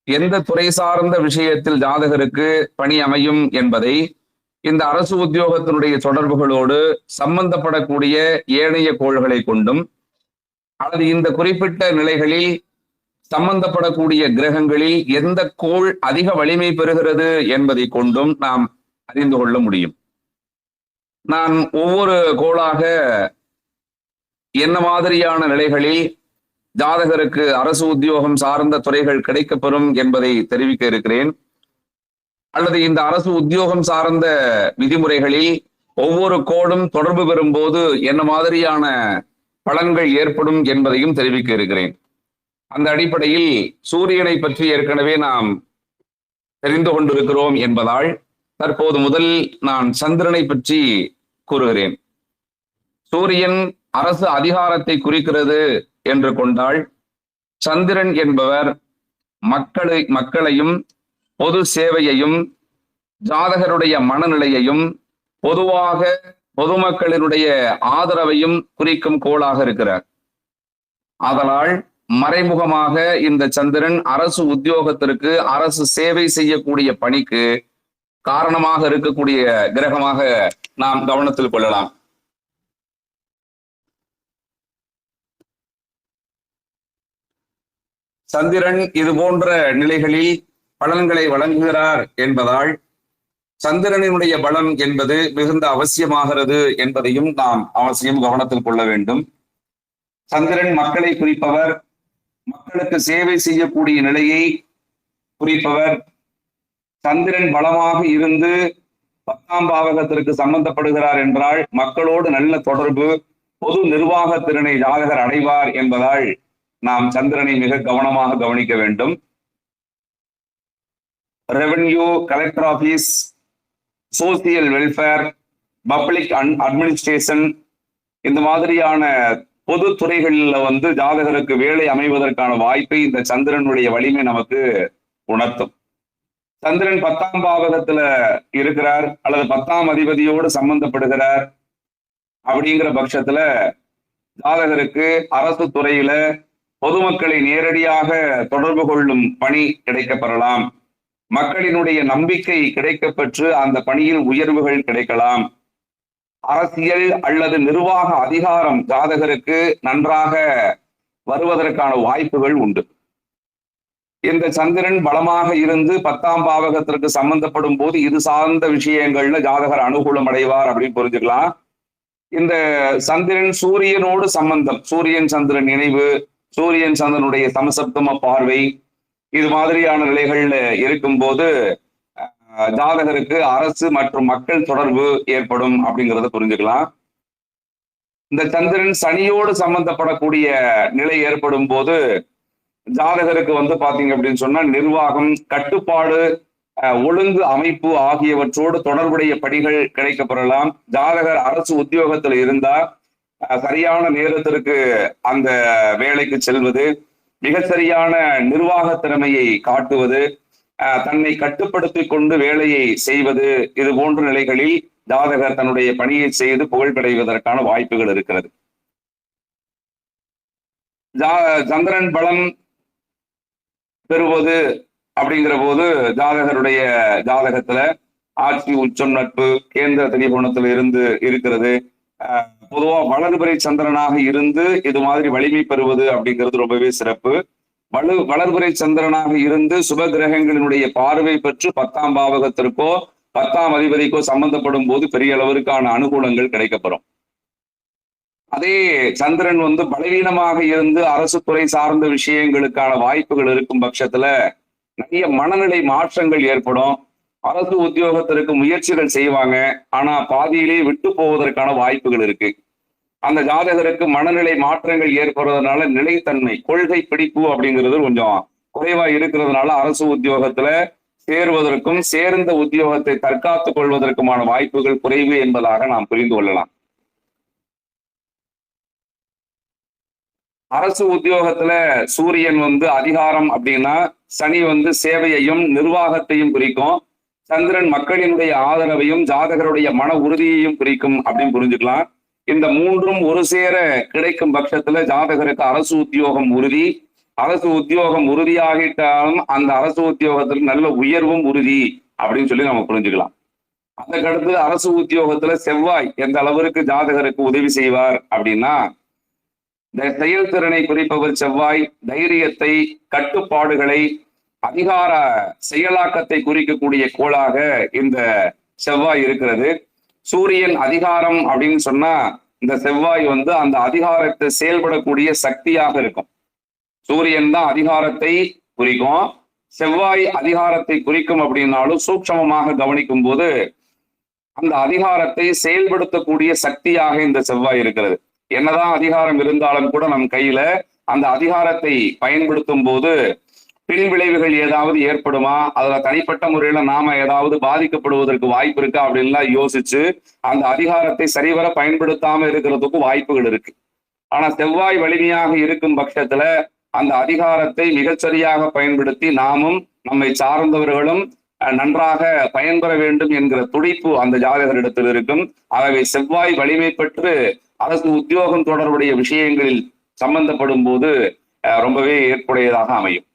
எந்த துறை சார்ந்த விஷயத்தில் ஜாதகருக்கு பணி அமையும் என்பதை இந்த அரசு உத்தியோகத்தினுடைய தொடர்புகளோடு சம்பந்தப்படக்கூடிய ஏனைய கோள்களை கொண்டும் அல்லது இந்த குறிப்பிட்ட நிலைகளில் சம்பந்தப்படக்கூடிய கிரகங்களில் எந்த கோள் அதிக வலிமை பெறுகிறது என்பதை கொண்டும் நாம் அறிந்து கொள்ள முடியும். நான் ஒவ்வொரு கோளாக என்ன மாதிரியான நிலைகளில் ஜாதகருக்கு அரசு உத்தியோகம் சார்ந்த துறைகள் கிடைக்கப்பெறும் என்பதை தெரிவிக்க இருக்கிறேன். அல்லது இந்த அரசு உத்தியோகம் சார்ந்த விதிமுறைகளில் ஒவ்வொரு கோடும் தொடர்பு பெறும் போது என்ன மாதிரியான பலன்கள் ஏற்படும் என்பதையும் தெரிவிக்க இருக்கிறேன். அந்த அடிப்படையில் சூரியனை பற்றி ஏற்கனவே நாம் தெரிந்து கொண்டிருக்கிறோம் என்பதால் தற்போது முதல் நான் சந்திரனை பற்றி கூறுகிறேன். சூரியன் அரசு அதிகாரத்தை குறிக்கிறது என்று கொண்டால் சந்திரன் என்பவர் மக்களையும் பொது சேவையையும் ஜாதகருடைய மனநிலையையும் பொதுவாக பொதுமக்களினுடைய ஆதரவையும் குறிக்கும் கோளாக இருக்கிறார். ஆதலால் மறைமுகமாக இந்த சந்திரன் அரசு உத்தியோகத்திற்கு அரசு சேவை செய்யக்கூடிய பணிக்கு காரணமாக இருக்கக்கூடிய கிரகமாக நாம் கவனத்தில் கொள்ளலாம். சந்திரன் இது போன்ற நிலைகளில் பலன்களை வழங்குகிறார் என்பதால் சந்திரனினுடைய பலம் என்பது மிகுந்த அவசியமாகிறது என்பதையும் நாம் அவசியம் கவனத்தில் கொள்ள வேண்டும். சந்திரன் மக்களை குறிப்பவர், மக்களுக்கு சேவை செய்யக்கூடிய நிலையை குறிப்பவர். சந்திரன் பலமாக இருந்து 10ஆம் பாவகத்திற்கு சம்பந்தப்படுகிறார் என்றால் மக்களோடு நல்ல தொடர்பு, பொது நிர்வாக திறனை ஜாதகர் அடைவார் என்பதால் நாம் சந்திரனை மிக கவனமாக கவனிக்க வேண்டும். Revenue, collector office, social welfare, public administration இந்த மாதிரியான பொது துறைகளில் ஜாதகருக்கு வேலை அமைவதற்கான வாய்ப்பை இந்த சந்திரனுடைய வலிமை நமக்கு உணர்த்தும். சந்திரன் 10ஆம் பாவகத்துல இருக்கிறார் அல்லது 10ஆம் அதிபதியோடு சம்பந்தப்படுகிறார் அப்படிங்கிற பட்சத்துல ஜாதகருக்கு அரசு துறையில பொதுமக்களை நேரடியாக தொடர்பு கொள்ளும் பணி கிடைக்கப்பெறலாம். மக்களினுடைய நம்பிக்கை கிடைக்கப்பெற்று அந்த பணியில் உயர்வுகள் கிடைக்கலாம். அரசியல் அல்லது நிர்வாக அதிகாரம் ஜாதகருக்கு நன்றாக வருவதற்கான வாய்ப்புகள் உண்டு. இந்த சந்திரன் பலமாக இருந்து 10ஆம் பாவகத்திற்கு சம்பந்தப்படும் போது இது சார்ந்த விஷயங்கள்ல ஜாதகர் அனுகூலம் அடைவார் அப்படின்னு புரிஞ்சுக்கலாம். இந்த சந்திரன் சூரியனோடு சம்பந்தம், சூரியன் சந்திரன் இணைவு, சூரியன் சந்திரனுடைய சமசப்தம பார்வை, இது மாதிரியான நிலைகள்ல இருக்கும்போது ஜாதகருக்கு அரசு மற்றும் மக்கள் தொடர்பு ஏற்படும் அப்படிங்கிறத புரிஞ்சுக்கலாம். இந்த சந்திரன் சனியோடு சம்பந்தப்படக்கூடிய நிலை ஏற்படும் போது ஜாதகருக்கு பாத்தீங்க அப்படின்னு சொன்னா நிர்வாகம், கட்டுப்பாடு, ஒழுங்கு அமைப்பு ஆகியவற்றோடு தொடர்புடைய படிகள் கிடைக்கப்பெறலாம். ஜாதகர் அரசு உத்தியோகத்தில் இருந்தா சரியான நேரத்திற்கு அந்த வேலைக்கு செல்வது, மிக சரியான நிர்வாக திறமையை காட்டுவது, தன்னை கட்டுப்படுத்தி கொண்டு வேலையை செய்வது, இது போன்ற நிலைகளில் ஜாதகர் தன்னுடைய பணியை செய்து புகழ் கிடைவதற்கான வாய்ப்புகள் இருக்கிறது. சந்திரன் பலம் பெறுவது அப்படிங்கிற போது ஜாதகருடைய ஜாதகத்துல ஆட்சி, உச்சம், நட்பு, கேந்திர திரிகோணத்துல இருந்து இருக்கிறது. பொதுவா வளர்பிறை சந்திரனாக இருந்து இது மாதிரி வலிமை பெறுவது அப்படிங்கிறது ரொம்பவே சிறப்பு. வளர்பிறை சந்திரனாக இருந்து சுப கிரகங்களினுடைய பார்வை பெற்று 10ஆம் பாவகத்திற்கோ 10ஆம் அதிபதிக்கோ சம்பந்தப்படும் போது பெரிய அளவிற்கான அனுகூலங்கள் கிடைக்கப்பெறும். அதே சந்திரன் பலவீனமாக இருந்து அரசு துறை சார்ந்த விஷயங்களுக்கான வாய்ப்புகள் இருக்கும் பட்சத்துல நிறைய மனநிலை மாற்றங்கள் ஏற்படும். அரசு உத்தியோகத்திற்கு முயற்சிகள் செய்வாங்க, ஆனா பாதியிலே விட்டு போவதற்கான வாய்ப்புகள் இருக்கு. அந்த ஜாதகருக்கு மனநிலை மாற்றங்கள் ஏற்படுறதுனால நிலைத்தன்மை, கொள்கை பிடிப்பு அப்படிங்கிறது கொஞ்சம் குறைவா இருக்கிறதுனால அரசு உத்தியோகத்துல சேருவதற்கும் சேர்ந்த உத்தியோகத்தை தற்காத்துக் கொள்வதற்குமான வாய்ப்புகள் குறைவு என்பதாக நாம் புரிந்து கொள்ளலாம். அரசு உத்தியோகத்துல சூரியன் அதிகாரம் அப்படின்னா சனி சேவையையும் நிர்வாகத்தையும் குறிக்கும். சந்திரன் மக்களினுடைய ஆதரவையும் ஜாதகருடைய மன உறுதியையும் குறிக்கும் அப்படின்னு புரிஞ்சுக்கலாம். இந்த மூன்றும் ஒரு சேர கிடைக்கும் பட்சத்துல ஜாதகருக்கு அரசு உத்தியோகம் உறுதி. அரசு உத்தியோகம் உறுதியாகிட்டாலும் அந்த அரசு உத்தியோகத்துல நல்ல உயர்வும் உறுதி அப்படின்னு சொல்லி நம்ம புரிஞ்சுக்கலாம். அதுக்கடுத்து அரசு உத்தியோகத்துல செவ்வாய் எந்த அளவிற்கு ஜாதகருக்கு உதவி செய்வார் அப்படின்னா, செயல்திறனை குறிப்பவர் செவ்வாய், தைரியத்தை, கட்டுப்பாடுகளை, அதிகார செயலாக்கத்தை குறிக்கக்கூடிய கோளாக இந்த செவ்வாய் இருக்கிறது. சூரியன் அதிகாரம் அப்படின்னு சொன்னா இந்த செவ்வாய் அந்த அதிகாரத்தை செயல்படக்கூடிய சக்தியாக இருக்கும். சூரியன் தான் அதிகாரத்தை குறிக்கும், செவ்வாய் அதிகாரத்தை குறிக்கும் அப்படின்னாலும் சூட்சமமாக கவனிக்கும் போது அந்த அதிகாரத்தை செயல்படுத்தக்கூடிய சக்தியாக இந்த செவ்வாய் இருக்கிறது. என்னதான் அதிகாரம் இருந்தாலும் கூட நம் கையில அந்த அதிகாரத்தை பயன்படுத்தும் போது பின் விளைவுகள் ஏதாவது ஏற்படுமா, அதுல தனிப்பட்ட முறையில நாம ஏதாவது பாதிக்கப்படுவதற்கு வாய்ப்பு இருக்கா அப்படின்லாம் யோசிச்சு அந்த அதிகாரத்தை சரிவர பயன்படுத்தாம இருக்கிறதுக்கு வாய்ப்புகள் இருக்கு. ஆனா செவ்வாய் வலிமையாக இருக்கும் பட்சத்துல அந்த அதிகாரத்தை மிகச்சரியாக பயன்படுத்தி நாமும் நம்மை சார்ந்தவர்களும் நன்றாக பயன்பெற வேண்டும் என்கிற துடிப்பு அந்த ஜாதகரிடத்தில் இருக்கும். ஆகவே செவ்வாய் வலிமை பெற்று அரசு உத்தியோகம் தொடர்புடைய விஷயங்களில் சம்பந்தப்படும் போது ரொம்பவே ஏற்புடையதாக அமையும்.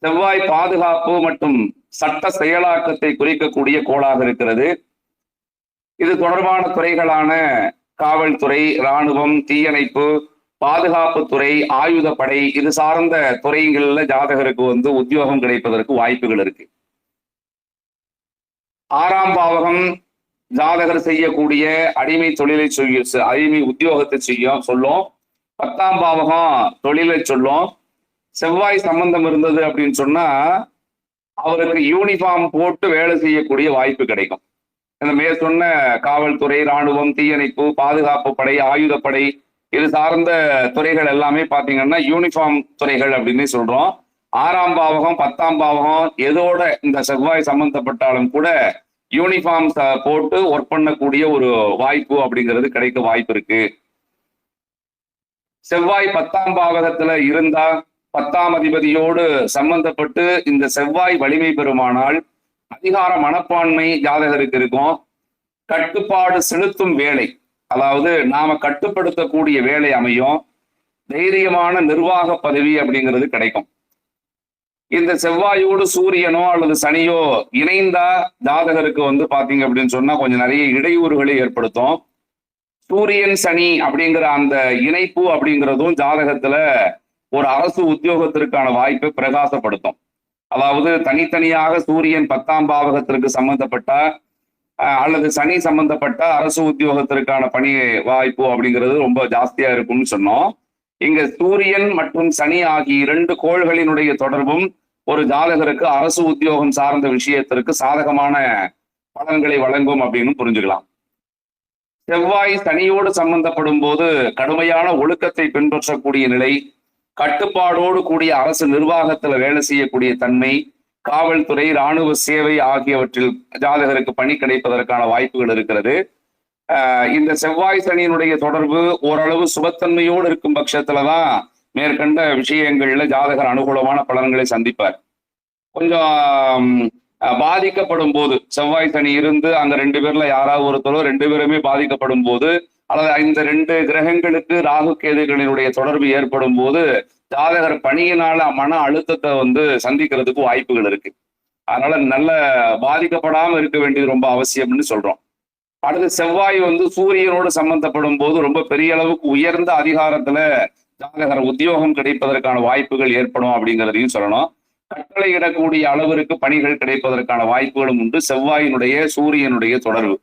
செவ்வாய் பாதுகாப்பு மற்றும் சட்ட செயலாக்கத்தை குறிக்கக்கூடிய கோளாக இருக்கிறது. இது தொடர்பான துறைகளான காவல்துறை, இராணுவம், தீயணைப்பு, பாதுகாப்புத்துறை, ஆயுதப்படை, இது சார்ந்த துறைகள்ல ஜாதகருக்கு உத்தியோகம் கிடைப்பதற்கு வாய்ப்புகள் இருக்கு. 6ஆம் பாவகம் ஜாதகர் செய்யக்கூடிய அடிமை தொழிலை அடிமை உத்தியோகத்தை சொல்லும். 10ஆம் பாவகம் தொழிலை சொல்லும். செவ்வாய் சம்பந்தம் இருந்தது அப்படின்னு சொன்னா அவருக்கு யூனிஃபார்ம் போட்டு வேலை செய்யக்கூடிய வாய்ப்பு கிடைக்கும். இந்த மேல் சொன்ன காவல்துறை, இராணுவம், தீயணைப்பு, பாதுகாப்பு படை, ஆயுதப்படை, இது சார்ந்த துறைகள் எல்லாமே பாத்தீங்கன்னா யூனிஃபார்ம் துறைகள் அப்படின்னு சொல்றோம். 6ஆம் பாவகம் 10ஆம் பாவகம் எதோட இந்த செவ்வாய் சம்பந்தப்பட்டாலும் கூட யூனிஃபார்ம் போட்டு ஒர்க் பண்ணக்கூடிய ஒரு வாய்ப்பு அப்படிங்கிறது கிடைக்க வாய்ப்பு இருக்கு. செவ்வாய் 10ஆம் பாவகத்துல இருந்தா 10ஆம் அதிபதியோடு சம்பந்தப்பட்டு இந்த செவ்வாய் வலிமை பெறுமானால் அதிகார மனப்பான்மை ஜாதகருக்கு இருக்கும். கட்டுப்பாடு செலுத்தும் வேலை, அதாவது நாம கட்டுப்படுத்தக்கூடிய வேலை அமையும். தைரியமான நிர்வாக பதவி அப்படிங்கிறது கிடைக்கும். இந்த செவ்வாயோடு சூரியனோ அல்லது சனியோ இணைந்தா ஜாதகருக்கு பாத்தீங்க அப்படின்னு சொன்னா கொஞ்சம் நிறைய இடையூறுகளை ஏற்படுத்தும். சூரியன் சனி அப்படிங்கிற அந்த இணைப்பு அப்படிங்கிறதும் ஜாதகத்துல ஒரு அரசு உத்தியோகத்திற்கான வாய்ப்பை பிரகாசப்படுத்தும். அதாவது தனித்தனியாக சூரியன் 10ஆம் பாவகத்திற்கு சம்பந்தப்பட்ட அல்லது சனி சம்பந்தப்பட்ட அரசு உத்தியோகத்திற்கான பணி வாய்ப்பு அப்படிங்கிறது ரொம்ப ஜாஸ்தியா இருக்கும்னு சொன்னோம். இங்க சூரியன் மற்றும் சனி ஆகிய 2 கோள்களினுடைய தொடர்பும் ஒரு ஜாதகருக்கு அரசு உத்தியோகம் சார்ந்த விஷயத்திற்கு சாதகமான பலன்களை வழங்கும் அப்படின்னு புரிஞ்சுக்கலாம். செவ்வாய் சனியோடு சம்பந்தப்படும் போது கடுமையான ஒழுக்கத்தை பின்பற்றக்கூடிய நிலை, கட்டுப்பாடோடு கூடிய அரசு நிர்வாகத்துல வேலை செய்யக்கூடிய தன்மை, காவல்துறை, இராணுவ சேவை ஆகியவற்றில் ஜாதகருக்கு பணி கிடைப்பதற்கான வாய்ப்புகள் இருக்கிறது. இந்த செவ்வாய் சனியினுடைய தொடர்பு ஓரளவு சுபத்தன்மையோடு இருக்கும் பட்சத்துலதான் மேற்கண்ட விஷயங்கள்ல ஜாதகர் அனுகூலமான பலன்களை சந்திப்பார். கொஞ்சம் பாதிக்கப்படும் போது செவ்வாய் சனி இருந்து அங்க 2 பேர்ல யாராவது ஒருத்தரோ 2 பேருமே பாதிக்கப்படும் போது, அல்லது இந்த 2 கிரகங்களுக்கு ராகு கேதுகளினுடைய தொடர்பு ஏற்படும் போது ஜாதகர் பணியினால மன அழுத்தத்தை சந்திக்கிறதுக்கு வாய்ப்புகள் இருக்கு. அதனால நல்ல பாதிக்கப்படாம இருக்க வேண்டியது ரொம்ப அவசியம்னு சொல்றோம். அடுத்து செவ்வாய் சூரியனோடு சம்பந்தப்படும் போது ரொம்ப பெரிய அளவுக்கு உயர்ந்த அதிகாரத்துல ஜாதகர் உத்தியோகம் கிடைப்பதற்கான வாய்ப்புகள் ஏற்படும் அப்படிங்கிறதையும் சொல்லணும். கட்டளையிடக்கூடிய அளவிற்கு பணிகள் கிடைப்பதற்கான வாய்ப்புகளும் உண்டு. செவ்வாயினுடைய சூரியனுடைய தொடர்பு,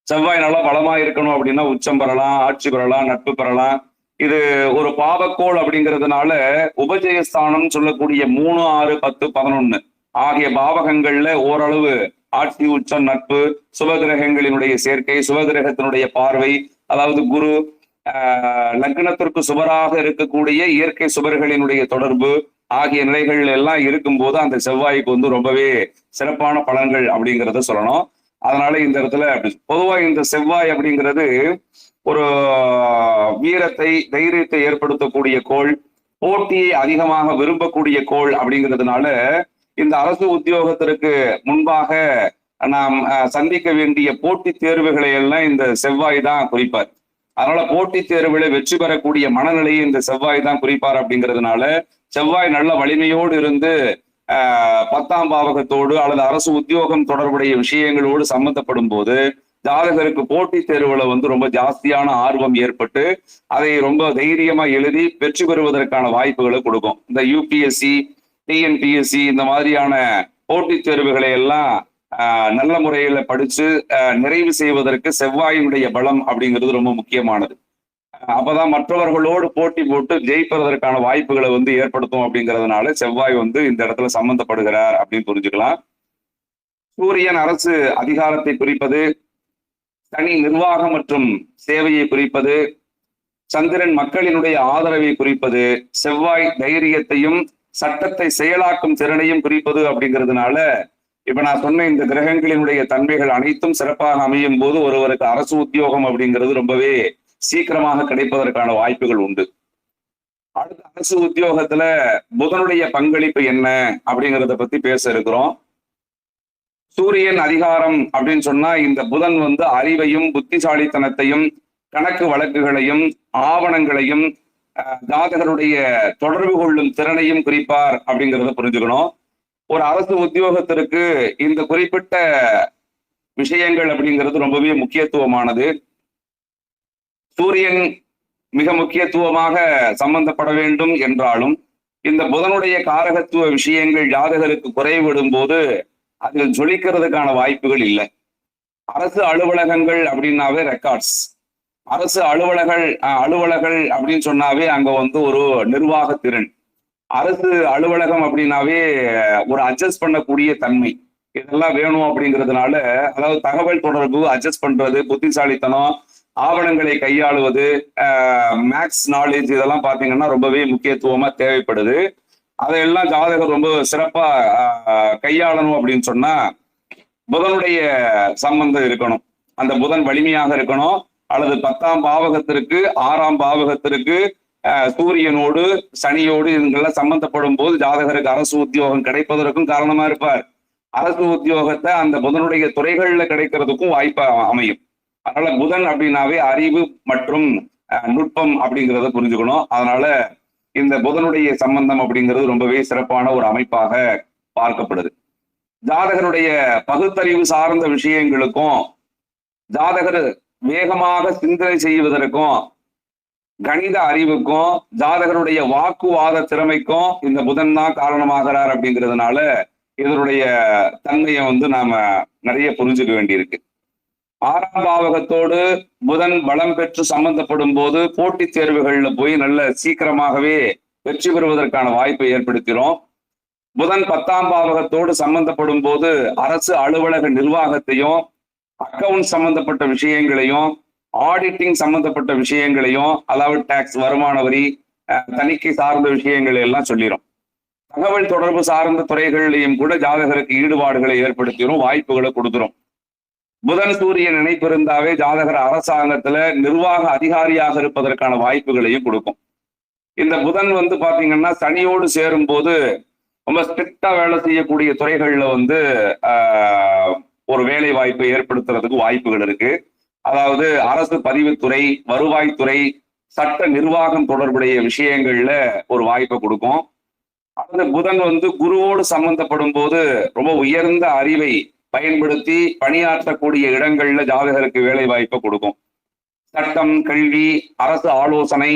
செவ்வாய் நல்லா பலமா இருக்கணும் அப்படின்னா உச்சம் பெறலாம், ஆட்சி பெறலாம், நட்பு பெறலாம். இது ஒரு பாவக்கோள் அப்படிங்கிறதுனால உபஜயஸ்தானம் சொல்லக்கூடிய 3, 6, 10, 11 ஆகிய பாவகங்கள்ல ஓரளவு ஆட்சி, உச்சம், நட்பு, சுபகிரகங்களினுடைய சேர்க்கை, சுபகிரகத்தினுடைய பார்வை, அதாவது குரு லக்னத்திற்கு சுபராக இருக்கக்கூடிய இயற்கை சுபர்களினுடைய தொடர்பு ஆகிய நிலைகள் எல்லாம் இருக்கும்போது அந்த செவ்வாய்க்கு ரொம்பவே சிறப்பான பலன்கள் அப்படிங்கிறத சொல்லணும். அதனால இந்த இடத்துல பொதுவா இந்த செவ்வாய் அப்படிங்கிறது ஒரு வீரத்தை, தைரியத்தை ஏற்படுத்தக்கூடிய கோள், போட்டியை அதிகமாக விரும்பக்கூடிய கோள் அப்படிங்கிறதுனால இந்த அரசு உத்தியோகத்திற்கு முன்பாக நாம் சந்திக்க வேண்டிய போட்டித் தேர்வுகளை எல்லாம் இந்த செவ்வாய் தான் குறிப்பார். அதனால போட்டித் தேர்வுகளை வெற்றி பெறக்கூடிய மனநிலையை இந்த செவ்வாய் தான் குறிப்பார். அப்படிங்கிறதுனால செவ்வாய் நல்ல வலிமையோடு இருந்து 10ஆம் பாவகத்தோடு அல்லது அரசு உத்தியோகம் தொடர்புடைய விஷயங்களோடு சம்பந்தப்படும் போது ஜாதகருக்கு போட்டித் தேர்வுல ரொம்ப ஜாஸ்தியான ஆர்வம் ஏற்பட்டு அதை ரொம்ப தைரியமா எழுதி வெற்றி பெறுவதற்கான வாய்ப்புகளை கொடுக்கும். இந்த யூபிஎஸ்சி, டிஎன்பிஎஸ்சி இந்த மாதிரியான போட்டித் தேர்வுகளை எல்லாம் நல்ல முறையில படிச்சு நிறைவு செய்வதற்கு செவ்வாயினுடைய பலம் அப்படிங்கிறது ரொம்ப முக்கியமானது. அப்பதான் மற்றவர்களோடு போட்டி போட்டு ஜெயிப்பதற்கான வாய்ப்புகளை ஏற்படுத்தும். அப்படிங்கிறதுனால செவ்வாய் இந்த இடத்துல சம்பந்தப்படுகிறார் அப்படின்னு புரிஞ்சுக்கலாம். சூரியன் அரசு அதிகாரத்தை குறிப்பது, தனி நிர்வாகம் மற்றும் சேவையை குறிப்பது, சந்திரன் மக்களினுடைய ஆதரவை குறிப்பது, செவ்வாய் தைரியத்தையும் சட்டத்தை செயலாக்கும் திறனையும் குறிப்பது. அப்படிங்கிறதுனால இப்ப நான் சொன்ன இந்த கிரகங்களினுடைய தன்மைகள் அனைத்தும் சிறப்பாக அமையும் போது ஒருவருக்கு அரசு உத்தியோகம் அப்படிங்கிறது ரொம்பவே சீக்கிரமாக கிடைப்பதற்கான வாய்ப்புகள் உண்டு. அடுத்த அரசு உத்தியோகத்துல புதனுடைய பங்களிப்பு என்ன அப்படிங்கிறத பத்தி பேச இருக்கிறோம். சூரியன் அதிகாரம் அப்படின்னு சொன்னா இந்த புதன் அறிவையும் புத்திசாலித்தனத்தையும் கணக்கு வழக்குகளையும் ஆவணங்களையும் ஜாதகருடைய தொடர்பு கொள்ளும் திறனையும் குறிப்பார் அப்படிங்கிறத புரிஞ்சுக்கணும். ஒரு அரசு உத்தியோகத்திற்கு இந்த குறிப்பிட்ட விஷயங்கள் அப்படிங்கிறது ரொம்பவே முக்கியத்துவமானது. சூரியன் மிக முக்கியத்துவமாக சம்பந்தப்பட வேண்டும் என்றாலும் இந்த புதனுடைய காரகத்துவ விஷயங்கள் ஜாதகருக்கு குறைவிடும் போது அதில் ஜொலிக்கிறதுக்கான வாய்ப்புகள் இல்லை. அரசு அலுவலகங்கள் அப்படின்னாவே ரெக்கார்ட்ஸ், அரசு அலுவலர்கள் அப்படின்னு சொன்னாவே அங்க ஒரு நிர்வாக திறன், அரசு அலுவலகம் அப்படின்னாவே ஒரு அட்ஜஸ்ட் பண்ணக்கூடிய தன்மை, இதெல்லாம் வேணும். அப்படிங்கிறதுனால அதாவது தகவல் தொடர்பு, அட்ஜஸ்ட் பண்றது, புத்திசாலித்தனம், ஆவணங்களை கையாளுவது, மேக்ஸ் நாலேஜ், இதெல்லாம் பாத்தீங்கன்னா ரொம்பவே முக்கியத்துவமா தேவைப்படுது. அதையெல்லாம் ஜாதகர் ரொம்ப சிறப்பா கையாளணும் அப்படின்னு சொன்னா புதனுடைய சம்பந்தம் இருக்கணும். அந்த புதன் வலிமையாக இருக்கணும். அல்லது 10ஆம் பாவகத்திற்கு 6ஆம் பாவகத்திற்கு சூரியனோடு சனியோடு இதுங்கெல்லாம் சம்பந்தப்படும் போது ஜாதகருக்கு அரசு உத்தியோகம் கிடைப்பதற்கும் காரணமா இருப்பார். அரசு உத்தியோகத்தை அந்த புதனுடைய துறைகள்ல கிடைக்கிறதுக்கும் வாய்ப்பா அமையும். அதனால புதன் அப்படின்னாவே அறிவு மற்றும் நுட்பம் அப்படிங்கிறத புரிஞ்சுக்கணும். அதனால இந்த புதனுடைய சம்பந்தம் அப்படிங்கிறது ரொம்பவே சிறப்பான ஒரு அமைப்பாக பார்க்கப்படுது. ஜாதகருடைய பகுத்தறிவு சார்ந்த விஷயங்களுக்கும் ஜாதகர் வேகமாக சிந்தனை செய்வதற்கும் கணித அறிவுக்கும் ஜாதகருடைய வாக்குவாத திறமைக்கும் இந்த புதன் தான் காரணமாகிறார் அப்படிங்கிறதுனால இதனுடைய தன்மையை வந்து நாம நிறைய புரிஞ்சுக்க வேண்டியிருக்கு. 6ஆம் பாவகத்தோடு புதன் பலம் பெற்று சம்பந்தப்படும் போது போட்டித் தேர்வுகள்ல போய் நல்ல சீக்கிரமாகவே வெற்றி பெறுவதற்கான வாய்ப்பை ஏற்படுத்திடும். புதன் 10ஆம் பாவகத்தோடு சம்பந்தப்படும் போது அரசு அலுவலக நிர்வாகத்தையும், அக்கவுண்ட் சம்பந்தப்பட்ட விஷயங்களையும், ஆடிட்டிங் சம்பந்தப்பட்ட விஷயங்களையும், அதாவது டாக்ஸ், வருமான வரி, தணிக்கை சார்ந்த விஷயங்களை எல்லாம் சொல்லிடும். தகவல் தொடர்பு சார்ந்த துறைகளிலையும் கூட ஜாதகருக்கு ஈடுபாடுகளை ஏற்படுத்திடும், வாய்ப்புகளை கொடுத்துரும். புதன் சூரியன் இணைப்பு இருந்தாவே ஜாதகர் அரசாங்கத்துல நிர்வாக அதிகாரியாக இருப்பதற்கான வாய்ப்புகளையும் கொடுக்கும். இந்த புதன் வந்து பாத்தீங்கன்னா சனியோடு சேரும் போது ரொம்ப ஸ்ட்ரிக்டா வேலை செய்யக்கூடிய துறைகள்ல வந்து ஒரு வேலை வாய்ப்பை ஏற்படுத்துறதுக்கு வாய்ப்புகள் இருக்கு. அதாவது அரசு பதிவுத்துறை, வருவாய்த்துறை, சட்ட நிர்வாகம் தொடர்புடைய விஷயங்கள்ல ஒரு வாய்ப்பை கொடுக்கும். அந்த புதன் வந்து குருவோடு சம்பந்தப்படும் போது ரொம்ப உயர்ந்த அறிவை பயன்படுத்தி பணியாற்றக்கூடிய இடங்கள்ல ஜாதகருக்கு வேலை வாய்ப்பை கொடுக்கும். சட்டம், கல்வி, அரசு ஆலோசனை,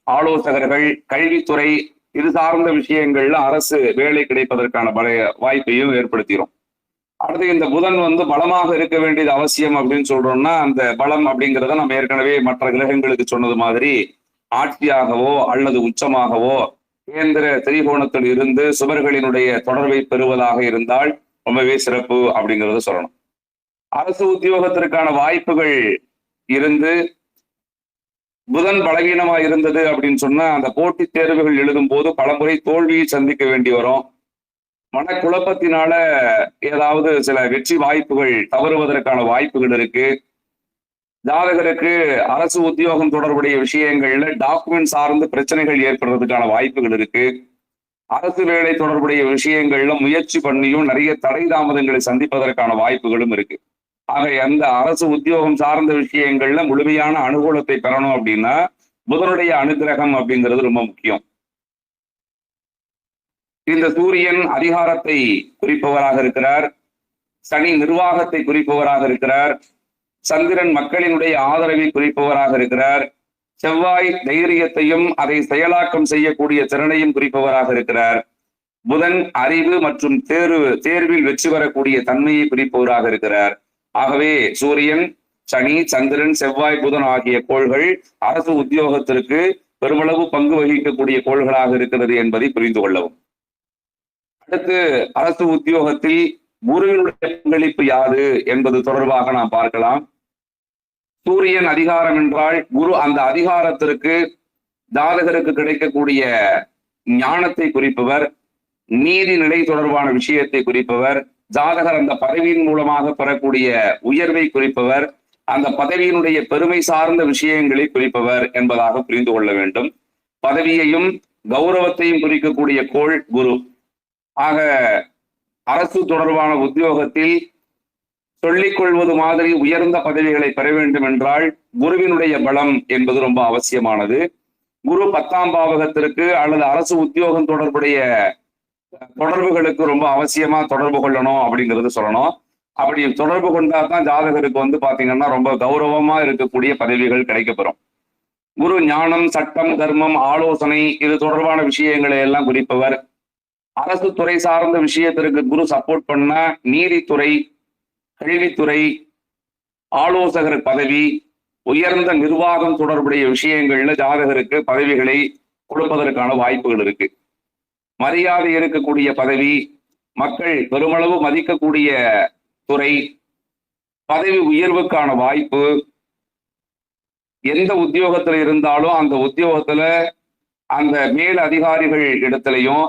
ஆலோசகர்கள், கல்வித்துறை, இது சார்ந்த விஷயங்கள்ல அரசு வேலை கிடைப்பதற்கான வாய்ப்பையும் ஏற்படுத்திடும். அடுத்து இந்த புதன் வந்து பலமாக இருக்க வேண்டியது அவசியம் அப்படின்னு சொல்றோம்னா, அந்த பலம் அப்படிங்கிறத நம்ம ஏற்கனவே மற்ற கிரகங்களுக்கு சொன்னது மாதிரி ஆட்சியாகவோ அல்லது உச்சமாகவோ கேந்திர திரிகோணத்தில் இருந்து சுவர்களினுடைய தொடர்பை பெறுவதாக இருந்தால் ரொம்பவே சிறப்பு அப்படிங்கிறத சொல்லணும். அரசு உத்தியோகத்திற்கான வாய்ப்புகள் இருந்து புதன் பலவீனமா இருந்தது அப்படின்னு சொன்னா அந்த போட்டித் தேர்வுகள் எழுதும் போது பலமுறை தோல்வியை சந்திக்க வேண்டி வரும். மனக்குழப்பத்தினால ஏதாவது சில வெற்றி வாய்ப்புகள் தவறுவதற்கான வாய்ப்புகள் இருக்கு. ஜாதகருக்கு அரசு உத்தியோகம் தொடர்புடைய விஷயங்கள்ல டாக்குமெண்ட் சார்ந்து பிரச்சனைகள் ஏற்படுறதுக்கான வாய்ப்புகள் இருக்கு. அரசு வேலை தொடர்புடைய விஷயங்கள்ல முயற்சி பண்ணியும் நிறைய தடை தாமதங்களை சந்திப்பதற்கான வாய்ப்புகளும் இருக்கு. ஆக அந்த அரசு உத்தியோகம் சார்ந்த விஷயங்கள்ல முழுமையான அனுகூலத்தை பெறணும் அப்படின்னா புதனுடைய அனுகிரகம் அப்படிங்கிறது ரொம்ப முக்கியம். இந்த சூரியன் அதிகாரத்தை குறிப்பவராக இருக்கிறார், சனி நிர்வாகத்தை குறிப்பவராக இருக்கிறார், சந்திரன் மக்களினுடைய ஆதரவை குறிப்பவராக இருக்கிறார், செவ்வாய் தைரியத்தையும் அதை செயலாக்கம் செய்யக்கூடிய திறனையும் குறிப்பவராக இருக்கிறார், புதன் அறிவு மற்றும் தேர்வில் வெற்றி பெறக்கூடிய தன்மையை குறிப்பவராக இருக்கிறார். ஆகவே சூரியன், சனி, சந்திரன், செவ்வாய், புதன் ஆகிய கோள்கள் அரசு உத்தியோகத்திற்கு பெருமளவு பங்கு வகிக்கக்கூடிய கோள்களாக இருக்கிறது என்பதை புரிந்து கொள்ளவும். அடுத்து அரசு உத்தியோகத்தில் குருவினுடைய பங்களிப்பு யாது என்பது தொடர்பாக நாம் பார்க்கலாம். சூரியன் அதிகாரம் என்றால் குரு அந்த அதிகாரத்திற்கு ஜாதகருக்கு கிடைக்கக்கூடிய ஞானத்தை குறிப்பவர், நீதிநிலை தொடர்பான விஷயத்தை குறிப்பவர், ஜாதகர் அந்த பதவியின் மூலமாக பெறக்கூடிய உயர்வை குறிப்பவர், அந்த பதவியினுடைய பெருமை சார்ந்த விஷயங்களை குறிப்பவர் என்பதாக புரிந்து கொள்ள வேண்டும். பதவியையும் கௌரவத்தையும் குறிக்கக்கூடிய கோள் குரு. ஆக அரசு தொடர்பான உத்தியோகத்தில் சொல்லிக் கொள்வது மாதிரி உயர்ந்த பதவிகளை பெற வேண்டும் என்றால் குருவினுடைய பலம் என்பது ரொம்ப அவசியமானது. குரு 10ஆம் பாவகத்திற்கு அல்லது அரசு உத்தியோகம் தொடர்புடைய தொடர்புகளுக்கு ரொம்ப அவசியமா தொடர்பு கொள்ளணும் அப்படிங்கிறது சொல்லணும். அப்படி தொடர்பு கொண்டா தான் ஜாதகருக்கு வந்து பாத்தீங்கன்னா ரொம்ப கௌரவமா இருக்கக்கூடிய பதவிகள் கிடைக்கப்பெறும். குரு ஞானம், சட்டம், தர்மம், ஆலோசனை இது தொடர்பான விஷயங்களை எல்லாம் குறிப்பவர். அரசு துறை சார்ந்த விஷயத்திற்கு குரு சப்போர்ட் பண்ண நீதித்துறை, கல்வித்துறை, ஆலோசகர் பதவி, உயர்ந்த நிர்வாகம் தொடர்புடைய விஷயங்கள்ல ஜாதகருக்கு பதவிகளை கொடுப்பதற்கான வாய்ப்புகள் இருக்கு. மரியாதை இருக்கக்கூடிய பதவி, மக்கள் பெருமளவு மதிக்கக்கூடிய துறை, பதவி உயர்வுக்கான வாய்ப்பு, எந்த உத்தியோகத்துல இருந்தாலும் அந்த உத்தியோகத்துல அந்த மேல் அதிகாரிகள் இடத்திலையும்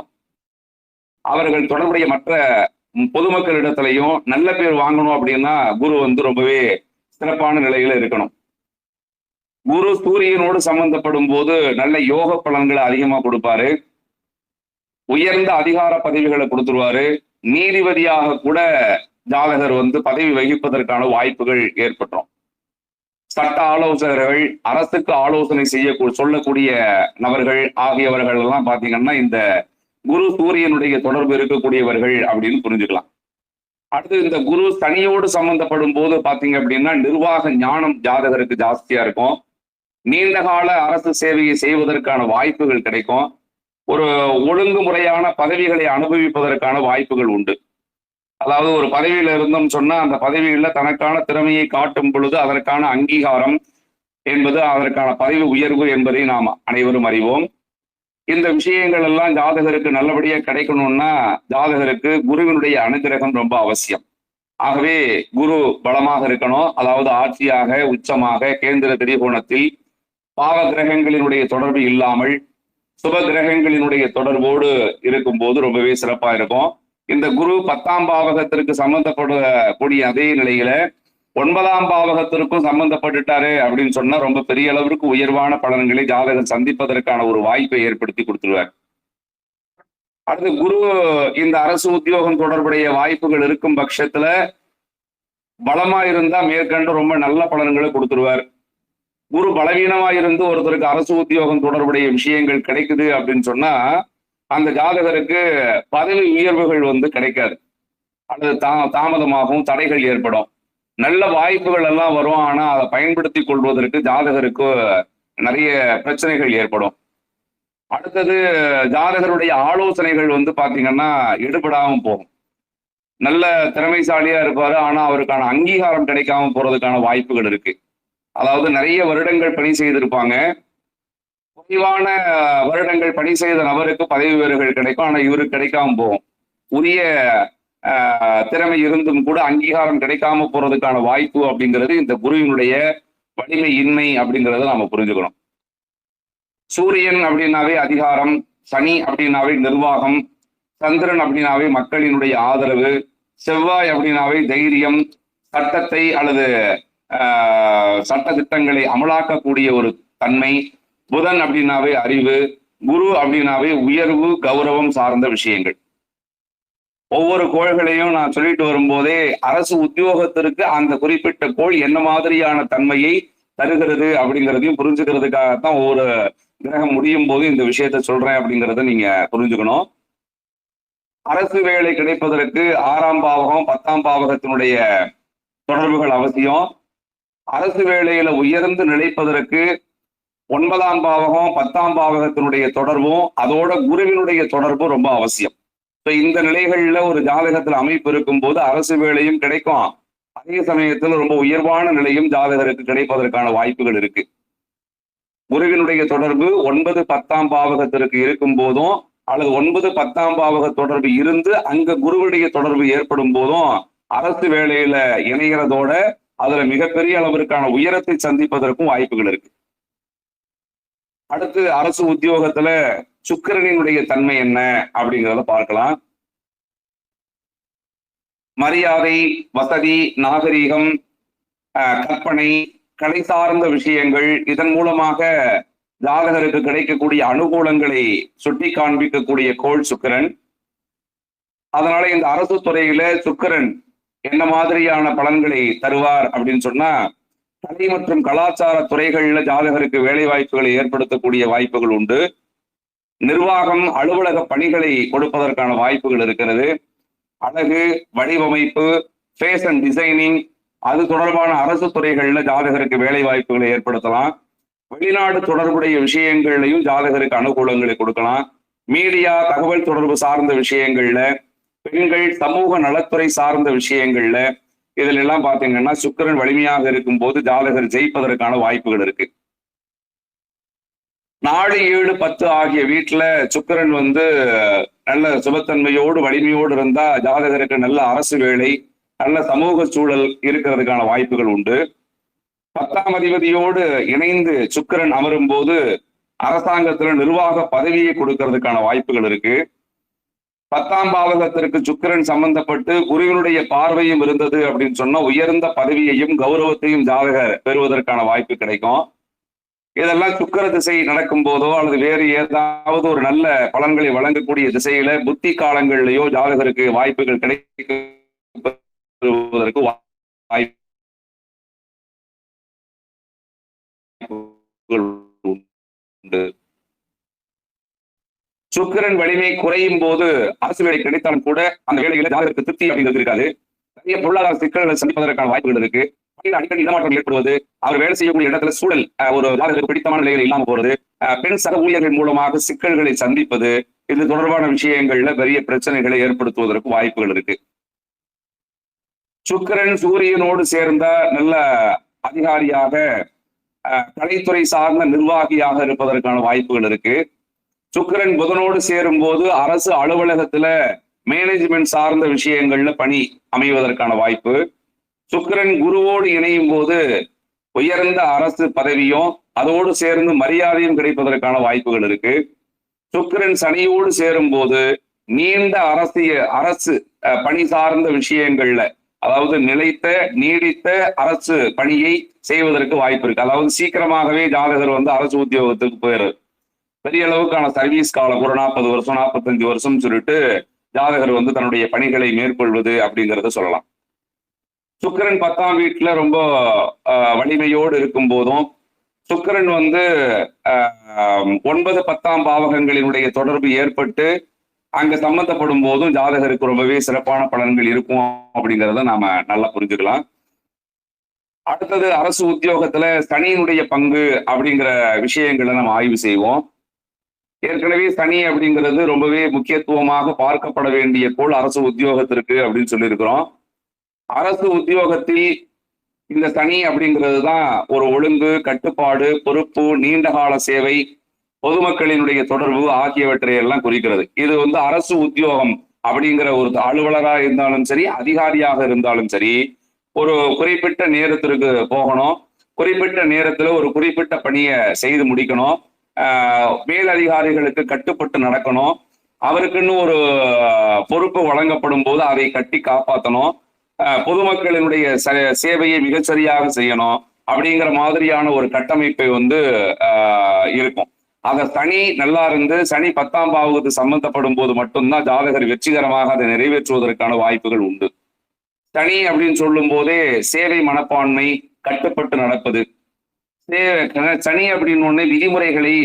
அவர்கள் தொடர்புடைய மற்ற பொதுமக்கள் இடத்திலையும் நல்ல பேர் வாங்கணும் அப்படின்னா குரு வந்து ரொம்பவே சிறப்பான நிலையில இருக்கணும். குரு சூரியனோடு சம்பந்தப்படும் போது நல்ல யோக பலன்களை அதிகமா கொடுப்பாரு, உயர்ந்த அதிகார பதவிகளை கொடுத்துருவாரு. நீதிபதியாக கூட ஜாதகர் வந்து பதவி வகிப்பதற்கான வாய்ப்புகள் ஏற்பட்டுரும். சட்ட ஆலோசகர்கள், அரசுக்கு ஆலோசனை சொல்லக்கூடிய நபர்கள் ஆகியவர்கள் எல்லாம் பாத்தீங்கன்னா இந்த குரு சூரியனுடைய தொடர்பு இருக்கக்கூடியவர்கள் அப்படின்னு புரிஞ்சுக்கலாம். அடுத்து இந்த குரு சனியோடு சம்பந்தப்படும் போது பாத்தீங்க அப்படின்னா நிர்வாக ஞானம் ஜாதகருக்கு ஜாஸ்தியா இருக்கும். நீண்டகால அரசு சேவையை செய்வதற்கான வாய்ப்புகள் கிடைக்கும். ஒரு ஒழுங்குமுறையான பதவிகளை அனுபவிப்பதற்கான வாய்ப்புகள் உண்டு. அதாவது ஒரு பதவியில இருந்தோம் சொன்னா அந்த பதவியில தனக்கான திறமையை காட்டும் பொழுது அதற்கான அங்கீகாரம் என்பது, அதற்கான பதவி உயர்வு என்பதை நாம் அனைவரும் அறிவோம். இந்த விஷயங்கள் எல்லாம் ஜாதகருக்கு நல்லபடியா கிடைக்கணும்னா ஜாதகருக்கு குருவினுடைய அனுகிரகம் ரொம்ப அவசியம். ஆகவே குரு பலமாக இருக்கணும். அதாவது ஆட்சியாக, உச்சமாக, கேந்திர திரிகோணத்தில் பாவ கிரகங்களினுடைய தொடர்பு இல்லாமல் சுப கிரகங்களினுடைய தொடர்போடு இருக்கும் போது ரொம்பவே சிறப்பா இருக்கும். இந்த குரு 10ஆம் பாவகத்திற்கு சம்பந்தப்படக்கூடிய அதே நிலையில 9ஆம் பாவகத்திற்கும் சம்பந்தப்பட்டுட்டாரு அப்படின்னு சொன்னா ரொம்ப பெரிய அளவிற்கு உயர்வான பலன்களை ஜாதகர் சந்திப்பதற்கான ஒரு வாய்ப்பை ஏற்படுத்தி கொடுத்துருவார். அடுத்து குரு இந்த அரசு உத்தியோகம் தொடர்புடைய வாய்ப்புகள் இருக்கும் பட்சத்துல பலமா இருந்தா மேற்கண்டு ரொம்ப நல்ல பலன்களை கொடுத்துருவார். குரு பலவீனமா இருந்து ஒருத்தருக்கு அரசு உத்தியோகம் தொடர்புடைய விஷயங்கள் கிடைக்குது அப்படின்னு சொன்னா அந்த ஜாதகருக்கு பதவி உயர்வுகள் கிடைக்காது, அல்லது தாமதமாகவும் தடைகள் ஏற்படும். நல்ல வாய்ப்புகள் எல்லாம் வரும், ஆனா அதை பயன்படுத்தி கொள்வதற்கு ஜாதகருக்கு நிறைய பிரச்சனைகள் ஏற்படும். அடுத்தது ஜாதகருடைய ஆலோசனைகள் பாத்தீங்கன்னா எடுபடாம போகும். நல்ல திறமைசாலியா இருப்பாரு, ஆனா அவருக்கான அங்கீகாரம் கிடைக்காம போறதுக்கான வாய்ப்புகள் இருக்கு. அதாவது நிறைய வருடங்கள் பணி செய்திருப்பாங்க, குறைவான வருடங்கள் பணி செய்த நபருக்கு பதவி உயர்வுகள் கிடைக்கும், ஆனா இவருக்கு கிடைக்காம போகும். உரிய திறமை இருந்தும் கூட அங்கீகாரம் கிடைக்காம போறதுக்கான வாய்ப்பு அப்படிங்கிறது இந்த குருவினுடைய வலிமை இன்மை அப்படிங்கிறத நாம புரிஞ்சுக்கணும். சூரியன் அப்படின்னாவே அதிகாரம், சனி அப்படின்னாவே நிர்வாகம், சந்திரன் அப்படின்னாவே மக்களினுடைய ஆதரவு, செவ்வாய் அப்படின்னாவே தைரியம், சட்டத்தை அல்லது சட்ட திட்டங்களை அமலாக்கக்கூடிய ஒரு தன்மை, புதன் அப்படின்னாவே அறிவு, குரு அப்படின்னாவே உயர்வு, கௌரவம் சார்ந்த விஷயங்கள். ஒவ்வொரு கோள்களையும் நான் சொல்லிட்டு வரும்போதே அரசு உத்தியோகத்திற்கு அந்த குறிப்பிட்ட கோள் என்ன மாதிரியான தன்மையை தருகிறது அப்படிங்கிறதையும் புரிஞ்சுக்கிறதுக்காகத்தான் ஒவ்வொரு கிரகம் முடியும் போது இந்த விஷயத்த சொல்றேன் அப்படிங்கிறத நீங்க புரிஞ்சுக்கணும். அரசு வேலை கிடைப்பதற்கு 6ஆம் பாவகம் 10ஆம் பாவகத்தினுடைய தொடர்புகள் அவசியம். அரசு வேலையில உயர்ந்து நிலைப்பதற்கு 9ஆம் பாவகம் 10ஆம் பாவகத்தினுடைய தொடர்பும் அதோட குருவினுடைய தொடர்பும் ரொம்ப அவசியம். இந்த நிலைகள்ல ஒரு ஜாதகத்துல அமைப்பு இருக்கும் போது அரசு வேலையும் கிடைக்கும், அதே சமயத்துல ரொம்ப உயர்வான நிலையும் ஜாதகருக்கு கிடைப்பதற்கான வாய்ப்புகள் இருக்கு. குருவினுடைய தொடர்பு 9, 10ஆம் பாவகத்திற்கு இருக்கும் போதும் அல்லது 9, 10ஆம் பாவக தொடர்பு இருந்து அங்க குருவுடைய தொடர்பு ஏற்படும் போதும் அரசு வேலையில இணைகிறதோட அதுல மிகப்பெரிய அளவிற்கான உயரத்தை சந்திப்பதற்கும் வாய்ப்புகள் இருக்கு. அடுத்து அரசு உத்தியோகத்துல சுக்கிரனினுடைய தன்மை என்ன அப்படிங்கிறத பார்க்கலாம். மரியாதை, வசதி, நாகரீகம், கற்பனை, கலை சார்ந்த விஷயங்கள், இதன் மூலமாக ஜாதகருக்கு கிடைக்கக்கூடிய அனுகூலங்களை சுட்டி காண்பிக்கக்கூடிய கோள் சுக்கிரன். அதனால இந்த அரசு துறையில சுக்கிரன் என்ன மாதிரியான பலன்களை தருவார் அப்படின்னு சொன்னா, கலை மற்றும் கலாச்சார துறைகள்ல ஜாதகருக்கு வேலை வாய்ப்புகளை ஏற்படுத்தக்கூடிய வாய்ப்புகள் உண்டு. நிர்வாகம், அலுவலக பணிகளை கொடுப்பதற்கான வாய்ப்புகள் இருக்கிறது. அழகு, வடிவமைப்பு, ஃபேஷன் டிசைனிங், அது தொடர்பான அரசு துறைகள்ல ஜாதகருக்கு வேலை வாய்ப்புகளை ஏற்படுத்தலாம். வெளிநாடு தொடர்புடைய விஷயங்கள்லையும் ஜாதகருக்கு அனுகூலங்களை கொடுக்கலாம். மீடியா, தகவல் தொடர்பு சார்ந்த விஷயங்கள்ல, பெண்கள், சமூக நலத்துறை சார்ந்த விஷயங்கள்ல, இதுல எல்லாம் பாத்தீங்கன்னா சுக்கிரன் வலிமையாக இருக்கும் போது ஜாதகர் ஜெயிப்பதற்கான வாய்ப்புகள் இருக்கு. 4, 7, 10 ஆகிய வீட்டுல சுக்கிரன் நல்ல சுபத்தன்மையோடு வலிமையோடு இருந்தா ஜாதகருக்கு நல்ல அரசு வேலை, நல்ல சமூக சூழல் இருக்கிறதுக்கான வாய்ப்புகள் உண்டு. 10ஆம் அதிபதியோடு இணைந்து சுக்கிரன் அமரும் போது அரசாங்கத்துல நிர்வாக பதவியை கொடுக்கறதுக்கான வாய்ப்புகள் இருக்கு. 10ஆம் பாவகத்திற்கு சுக்கிரன் சம்பந்தப்பட்டு குருவினுடைய பார்வையும் இருந்தது அப்படின்னு சொன்னா உயர்ந்த பதவியையும் கௌரவத்தையும் ஜாதகர் பெறுவதற்கான வாய்ப்பு கிடைக்கும். இதெல்லாம் சுக்கிர திசை நடக்கும் போதோ அல்லது வேறு ஏதாவது ஒரு நல்ல பலன்களை வழங்கக்கூடிய திசையில புத்தி காலங்களிலேயோ ஜாதகருக்கு வாய்ப்புகள் கிடைப்பதற்கு உண்டு. சுக்கிரன் வலிமை குறையும் போது அரசு வேலை கிடைத்தாலும் கூட அந்த வேலைகளை ஜாதகருக்கு திருப்தி அப்படிங்கிறது இருக்காது. நிறைய பொருளாதார சிக்கல்களை சந்திப்பதற்கான வாய்ப்புகள் இருக்கு. அடிக்கடி இடமாற்றம் ஏற்படுவது, அவர் வேலை செய்யக்கூடிய இடத்துல சூழல் ஒரு ஜாதகருக்கு பிடித்தமான நிலைகள் இல்லாம போறது, பெண் சக ஊழியர்கள் மூலமாக சிக்கல்களை சந்திப்பது, இது தொடர்பான விஷயங்கள்ல பெரிய பிரச்சனைகளை ஏற்படுத்துவதற்கு வாய்ப்புகள் இருக்கு. சுக்கிரன் சூரியனோடு சேர்ந்த நல்ல அதிகாரியாக கலைத்துறை சார்ந்த நிர்வாகியாக இருப்பதற்கான வாய்ப்புகள் இருக்கு. சுக்கிரன் புதனோடு சேரும் போது அரசு அலுவலகத்துல மேனேஜ்மெண்ட் சார்ந்த விஷயங்கள்ல பணி அமைவதற்கான வாய்ப்பு. சுக்கிரன் குருவோடு இணையும் போது உயர்ந்த அரசு பதவியும் அதோடு சேர்ந்து மரியாதையும் கிடைப்பதற்கான வாய்ப்புகள் இருக்கு. சுக்கிரன் சனியோடு சேரும் போது நீண்ட அரசு பணி சார்ந்த விஷயங்கள்ல, அதாவது நிலைத்த நீடித்த அரசு பணியை செய்வதற்கு வாய்ப்பு இருக்கு. அதாவது சீக்கிரமாகவே ஜாதகர் அரசு உத்தியோகத்துக்கு போயிரு, பெரிய அளவுக்கான சர்வீஸ் காலம் ஒரு 40 வருஷம் 45 வருஷம் சொல்லிட்டு ஜாதகர் தன்னுடைய பணிகளை மேற்கொள்வது அப்படிங்கிறத சொல்லலாம். சுக்கிரன் 10ஆம் வீட்டுல ரொம்ப வலிமையோடு இருக்கும் போதும், சுக்கிரன் 9, 10ஆம் பாவகங்களினுடைய தொடர்பு ஏற்பட்டு அங்க சம்பந்தப்படும் போதும் ஜாதகருக்கு ரொம்பவே சிறப்பான பலன்கள் இருக்கும் அப்படிங்கிறத நாம நல்லா புரிஞ்சுக்கலாம். அடுத்தது அரசு உத்தியோகத்துல சனியினுடைய பங்கு அப்படிங்கிற விஷயங்களை நம்ம ஆய்வு செய்வோம். ஏற்கனவே சனி அப்படிங்கிறது ரொம்பவே முக்கியத்துவமாக பார்க்கப்பட வேண்டிய கோள் அரசு உத்தியோகத்திற்கு அப்படின்னு சொல்லியிருக்கிறோம். அரசு உத்தியோகத்தில் இந்த சனி அப்படிங்கிறது தான் ஒரு ஒழுங்கு, கட்டுப்பாடு, பொறுப்பு, நீண்டகால சேவை, பொதுமக்களினுடைய தொடர்பு ஆகியவற்றை எல்லாம் குறிக்கிறது. இது அரசு உத்தியோகம் அப்படிங்கிற ஒரு அலுவலராக இருந்தாலும் சரி, அதிகாரியாக இருந்தாலும் சரி, ஒரு குறிப்பிட்ட நேரத்திற்கு போகணும், குறிப்பிட்ட நேரத்துல ஒரு குறிப்பிட்ட பணியை செய்து முடிக்கணும், மேலதிகாரிகளுக்கு கட்டுப்பட்டு நடக்கணும், அவருக்குன்னு ஒரு பொறுப்பு வழங்கப்படும் போது அதை கட்டி காப்பாற்றணும், பொதுமக்களினுடைய சேவையை மிகச்சரியாக செய்யணும் அப்படிங்கிற மாதிரியான ஒரு கட்டமைப்பை இருக்கும். ஆக சனி நல்லா இருந்து சனி 10ஆம் பாவத்துக்கு சம்பந்தப்படும் போது மட்டும்தான் ஜாதகர் வெற்றிகரமாக அதை நிறைவேற்றுவதற்கான வாய்ப்புகள் உண்டு. சனி அப்படின்னு சொல்லும் போதே சேவை மனப்பான்மை, கட்டுப்பட்டு நடப்பது. சனி அப்படின்னு விதிமுறைகளை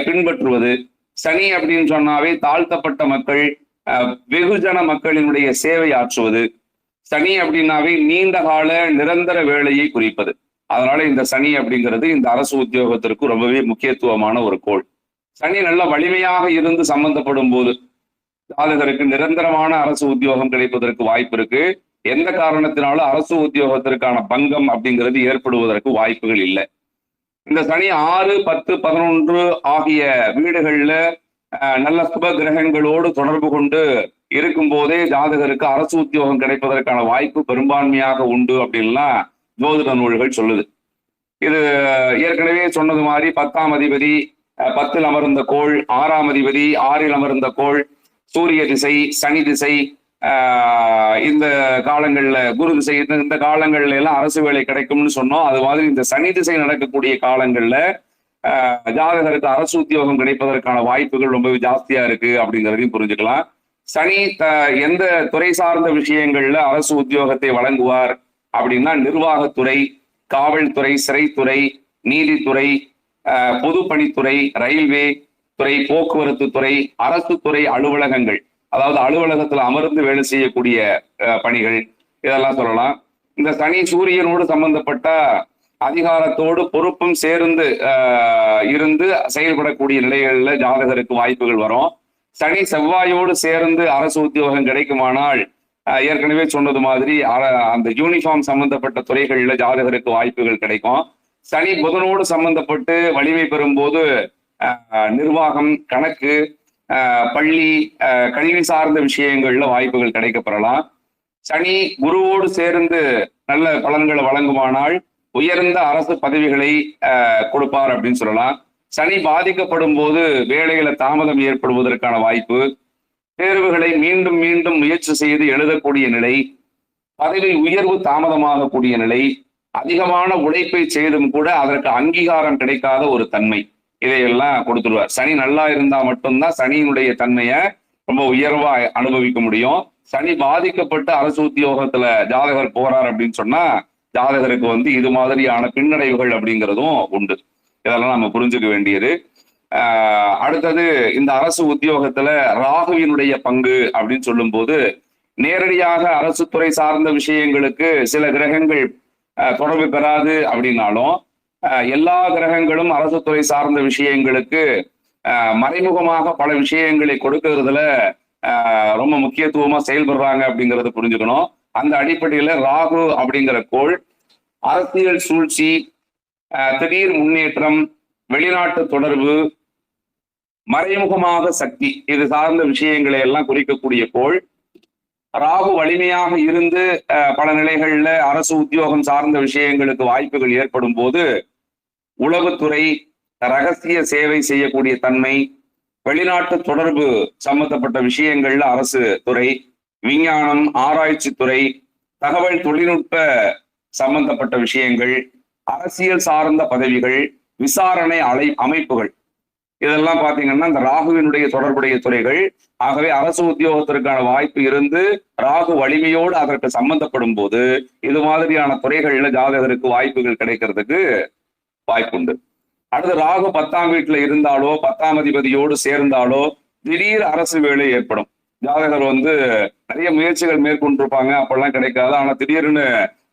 பின்பற்றுவது. சனி அப்படின்னு சொன்னாவே தாழ்த்தப்பட்ட மக்கள், வெகுஜன மக்களினுடைய சேவை ஆற்றுவது. சனி அப்படின்னாவே நீண்ட கால நிரந்தர வேலையை குறிப்பது. அதனால இந்த சனி அப்படிங்கிறது இந்த அரசு உத்தியோகத்திற்கு ரொம்பவே முக்கியத்துவமான ஒரு கோள். சனி நல்ல வலிமையாக இருந்து சம்பந்தப்படும் போது ஜாதகருக்கு நிரந்தரமான அரசு உத்தியோகம் கிடைப்பதற்கு வாய்ப்பு இருக்கு. எந்த காரணத்தினாலும் அரசு உத்தியோகத்திற்கான பங்கம் அப்படிங்கிறது ஏற்படுவதற்கு வாய்ப்புகள் இல்லை. இந்த சனி 6, 10, 11 ஆகிய வீடுகள்ல நல்ல சுப கிரகங்களோடு தொடர்பு கொண்டு இருக்கும் போதே ஜாதகருக்கு அரசு உத்தியோகம் கிடைப்பதற்கான வாய்ப்பு பெரும்பான்மையாக உண்டு அப்படின்லாம் ஜோதிட நூல்கள் சொல்லுது. இது ஏற்கனவே சொன்னது மாதிரி 10ஆம் அதிபதி 10ல் அமர்ந்த கோள், 6ஆம் அதிபதி 6ல் அமர்ந்த கோள், சூரிய திசை, சனி திசை, இந்த காலங்கள்ல குரு திசை, இந்த காலங்கள்ல எல்லாம் அரசு வேலை கிடைக்கும்னு சொன்னோம். அது மாதிரி இந்த சனி திசை நடக்கக்கூடிய காலங்கள்ல ஜாதகருக்கு அரசு உத்தியோகம் கிடைப்பதற்கான வாய்ப்புகள் ரொம்பவே ஜாஸ்தியா இருக்கு அப்படிங்கிறதையும் புரிஞ்சுக்கலாம். சனி எந்த துறை சார்ந்த விஷயங்கள்ல அரசு உத்தியோகத்தை வழங்குவார் அப்படின்னா நிர்வாகத்துறை, காவல்துறை, சிறைத்துறை, நீதித்துறை, பொதுப்பணித்துறை, ரயில்வே துறை, போக்குவரத்து துறை, அரசு துறை அலுவலகங்கள், அதாவது அலுவலகத்துல அமர்ந்து வேலை செய்யக்கூடிய பணிகள், இதெல்லாம் சொல்லலாம். இந்த சனி சூரியனோடு சம்பந்தப்பட்ட அதிகாரத்தோடு பொறுப்பும் சேர்ந்து இருந்து செயல்படக்கூடிய நிலைகள்ல ஜாதகருக்கு வாய்ப்புகள் வரும். சனி செவ்வாயோடு சேர்ந்து அரசு உத்தியோகம் கிடைக்குமானால் ஏற்கனவே சொன்னது மாதிரி அந்த யூனிஃபார்ம் சம்பந்தப்பட்ட துறைகள்ல ஜாதகருக்கு வாய்ப்புகள் கிடைக்கும். சனி புதனோடு சம்பந்தப்பட்டு வலிமை பெறும் போது நிர்வாகம், கணக்கு, பள்ளி, கல்வி சார்ந்த விஷயங்கள்ல வாய்ப்புகள் கிடைக்கப்பெறலாம். சனி குருவோடு சேர்ந்து நல்ல பலன்களை வழங்குமானால் உயர்ந்த அரசு பதவிகளை கொடுப்பார் அப்படின்னு சொல்லலாம். சனி பாதிக்கப்படும் போது வேலையில தாமதம் ஏற்படுவதற்கான வாய்ப்பு, தேர்வுகளை மீண்டும் மீண்டும் முயற்சி செய்து எழுதக்கூடிய நிலை, பதவி உயர்வு தாமதமாகக்கூடிய நிலை, அதிகமான உழைப்பை செய்தும் கூட அதற்கு அங்கீகாரம் கிடைக்காத ஒரு தன்மை, இதையெல்லாம் கொடுத்துருவார். சனி நல்லா இருந்தா மட்டும்தான் சனியினுடைய தன்மையை ரொம்ப உயர்வா அனுபவிக்க முடியும். சனி பாதிக்கப்பட்டு அரசு உத்தியோகத்துல ஜாதகர் போறார் அப்படின்னு சொன்னா ஜாதகருக்கு இது மாதிரியான பின்னடைவுகள் அப்படிங்கிறதும் உண்டு. இதெல்லாம் நம்ம புரிஞ்சுக்க வேண்டியது. அடுத்தது இந்த அரசு உத்தியோகத்துல ராகுவினுடைய பங்கு அப்படின்னு சொல்லும் போது நேரடியாக அரசு துறை சார்ந்த விஷயங்களுக்கு சில கிரகங்கள் தொடர்பு பெறாது அப்படின்னாலும் எல்லா கிரகங்களும் அரசு துறை சார்ந்த விஷயங்களுக்கு மறைமுகமாக பல விஷயங்களை கொடுக்கறதுல ரொம்ப முக்கியத்துவமா செயல்படுறாங்க அப்படிங்கறத புரிஞ்சுக்கணும். அந்த அடிப்படையில ராகு அப்படிங்கிற கோள் அரசியல் சூழ்ச்சி, திடீர் முன்னேற்றம், வெளிநாட்டு தொடர்பு, மறைமுகமாக சக்தி, இது சார்ந்த விஷயங்களை எல்லாம் குறிக்கக்கூடிய கோள். ராகு வலிமையாக இருந்து பல நிலைகள்ல அரசு உத்தியோகம் சார்ந்த விஷயங்களுக்கு வாய்ப்புகள் ஏற்படும் போது உளவுத்துறை, ரகசிய சேவை செய்யக்கூடிய தன்மை, வெளிநாட்டு தொடர்பு சம்பந்தப்பட்ட விஷயங்கள்ல அரசு துறை, விஞ்ஞானம், ஆராய்ச்சி துறை, தகவல் தொழில்நுட்ப சம்பந்தப்பட்ட விஷயங்கள், அரசியல் சார்ந்த பதவிகள், விசாரணை அமைப்புகள், இதெல்லாம் பாத்தீங்கன்னா இந்த ராகுவினுடைய தொடர்புடைய துறைகள். ஆகவே அரசு உத்தியோகத்திற்கான வாய்ப்பு இருந்து ராகு வலிமையோடு அதற்கு சம்பந்தப்படும் போது இது மாதிரியான துறைகள்ல ஜாதகருக்கு வாய்ப்புகள் கிடைக்கிறதுக்கு வாய்ப்புண்டு. அடுத்து ராகு 10ஆம் வீட்டுல இருந்தாலோ 10ஆம் அதிபதியோடு சேர்ந்தாலோ திடீர் அரசு வேலை ஏற்படும். ஜாதகர் நிறைய முயற்சிகள் மேற்கொண்டிருப்பாங்க, அப்பெல்லாம் கிடைக்காது. ஆனா திடீர்னு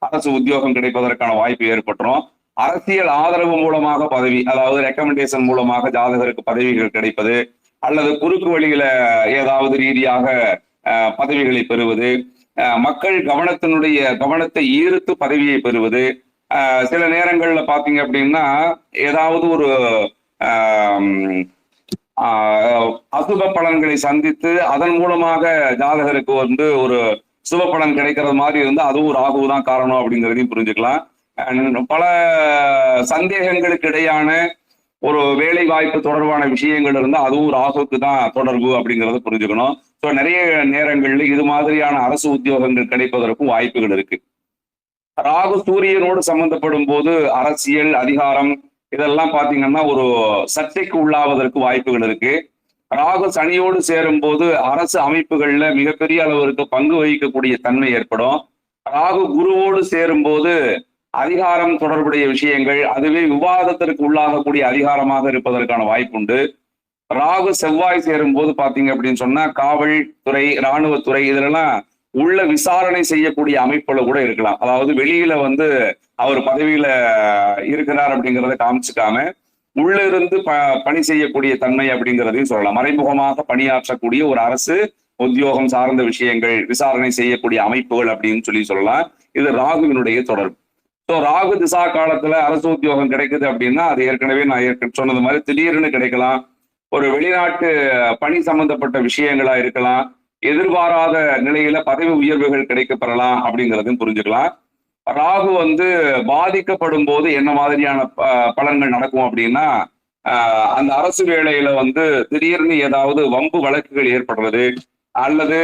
அரசு உத்தியோகம் கிடைப்பதற்கான வாய்ப்பு ஏற்பட்டுரும். அரசியல் ஆதரவு மூலமாக பதவி, அதாவது ரெக்கமெண்டேஷன் மூலமாக ஜாதகருக்கு பதவிகள் கிடைப்பது, அல்லது குறுக்கு வழியில ஏதாவது ரீதியாக பதவிகளை பெறுவது, மக்கள் கவனத்தை ஈர்த்து பதவியை பெறுவது. சில நேரங்கள்ல பாத்தீங்க அப்படின்னா ஏதாவது ஒரு அசுப பலன்களை சந்தித்து அதன் மூலமாக ஜாதகருக்கு ஒரு சுப பலன் கிடைக்கிறது மாதிரி இருந்து அதுவும் ராகு தான் காரணம் அப்படிங்கிறதையும் புரிஞ்சுக்கலாம். பல சந்தேகங்களுக்கு இடையான ஒரு வேலை வாய்ப்பு தொடர்பான விஷயங்கள் இருந்தா அதுவும் ராகுக்கு தான் தொடர்பு அப்படிங்கிறத புரிஞ்சுக்கணும். ஸோ நிறைய நேரங்கள்ல இது மாதிரியான அரசு உத்தியோகங்கள் கிடைப்பதற்கும் வாய்ப்புகள் இருக்கு. ராகு சூரியனோடு சம்பந்தப்படும் போது அரசியல், அதிகாரம் இதெல்லாம் பாத்தீங்கன்னா ஒரு சர்ச்சைக்கு உள்ளாவதற்கு வாய்ப்புகள் இருக்கு. ராகு சனியோடு சேரும் போது அரசு அமைப்புகள்ல மிகப்பெரிய அளவிற்கு பங்கு வகிக்கக்கூடிய தன்மை ஏற்படும். ராகு குருவோடு சேரும் போது அதிகாரம் தொடர்புடைய விஷயங்கள், அதுவே விவாதத்திற்கு உள்ளாகக்கூடிய அதிகாரமாக இருப்பதற்கான வாய்ப்புண்டு. ராகு செவ்வாய் சேரும் போது பாத்தீங்க அப்படின்னு சொன்னா காவல்துறை, இராணுவத்துறை இதெல்லாம் உள்ள விசாரணை செய்யக்கூடிய அமைப்புல கூட இருக்கலாம். அதாவது வெளியில அவர் பதவியில இருக்கிறார் அப்படிங்கிறத காமிச்சுக்காம உள்ள இருந்து பணி செய்யக்கூடிய தன்மை அப்படிங்கிறதையும் சொல்லலாம். மறைமுகமாக பணியாற்றக்கூடிய ஒரு அரசு உத்தியோகம் சார்ந்த விஷயங்கள், விசாரணை செய்யக்கூடிய அமைப்புகள் அப்படின்னு சொல்லலாம். இது ராகுவினுடைய தொடர்பு. ஸோ ராகு திசா காலத்துல அரசு உத்தியோகம் கிடைக்குது அப்படின்னா அது ஏற்கனவே நான் சொன்னது மாதிரி திடீர்னு கிடைக்கலாம். ஒரு வெளிநாட்டு பணி சம்பந்தப்பட்ட விஷயங்களா இருக்கலாம். எதிர்பாராத நிலையில பதவி உயர்வுகள் கிடைக்கப்பெறலாம் அப்படிங்கிறதையும் புரிஞ்சுக்கலாம். ராகு பாதிக்கப்படும் போது என்ன மாதிரியான பலன்கள் நடக்கும் அப்படின்னா அந்த அரசு வேலையில திடீர்னு ஏதாவது வம்பு வழக்குகள் ஏற்படுறது, அல்லது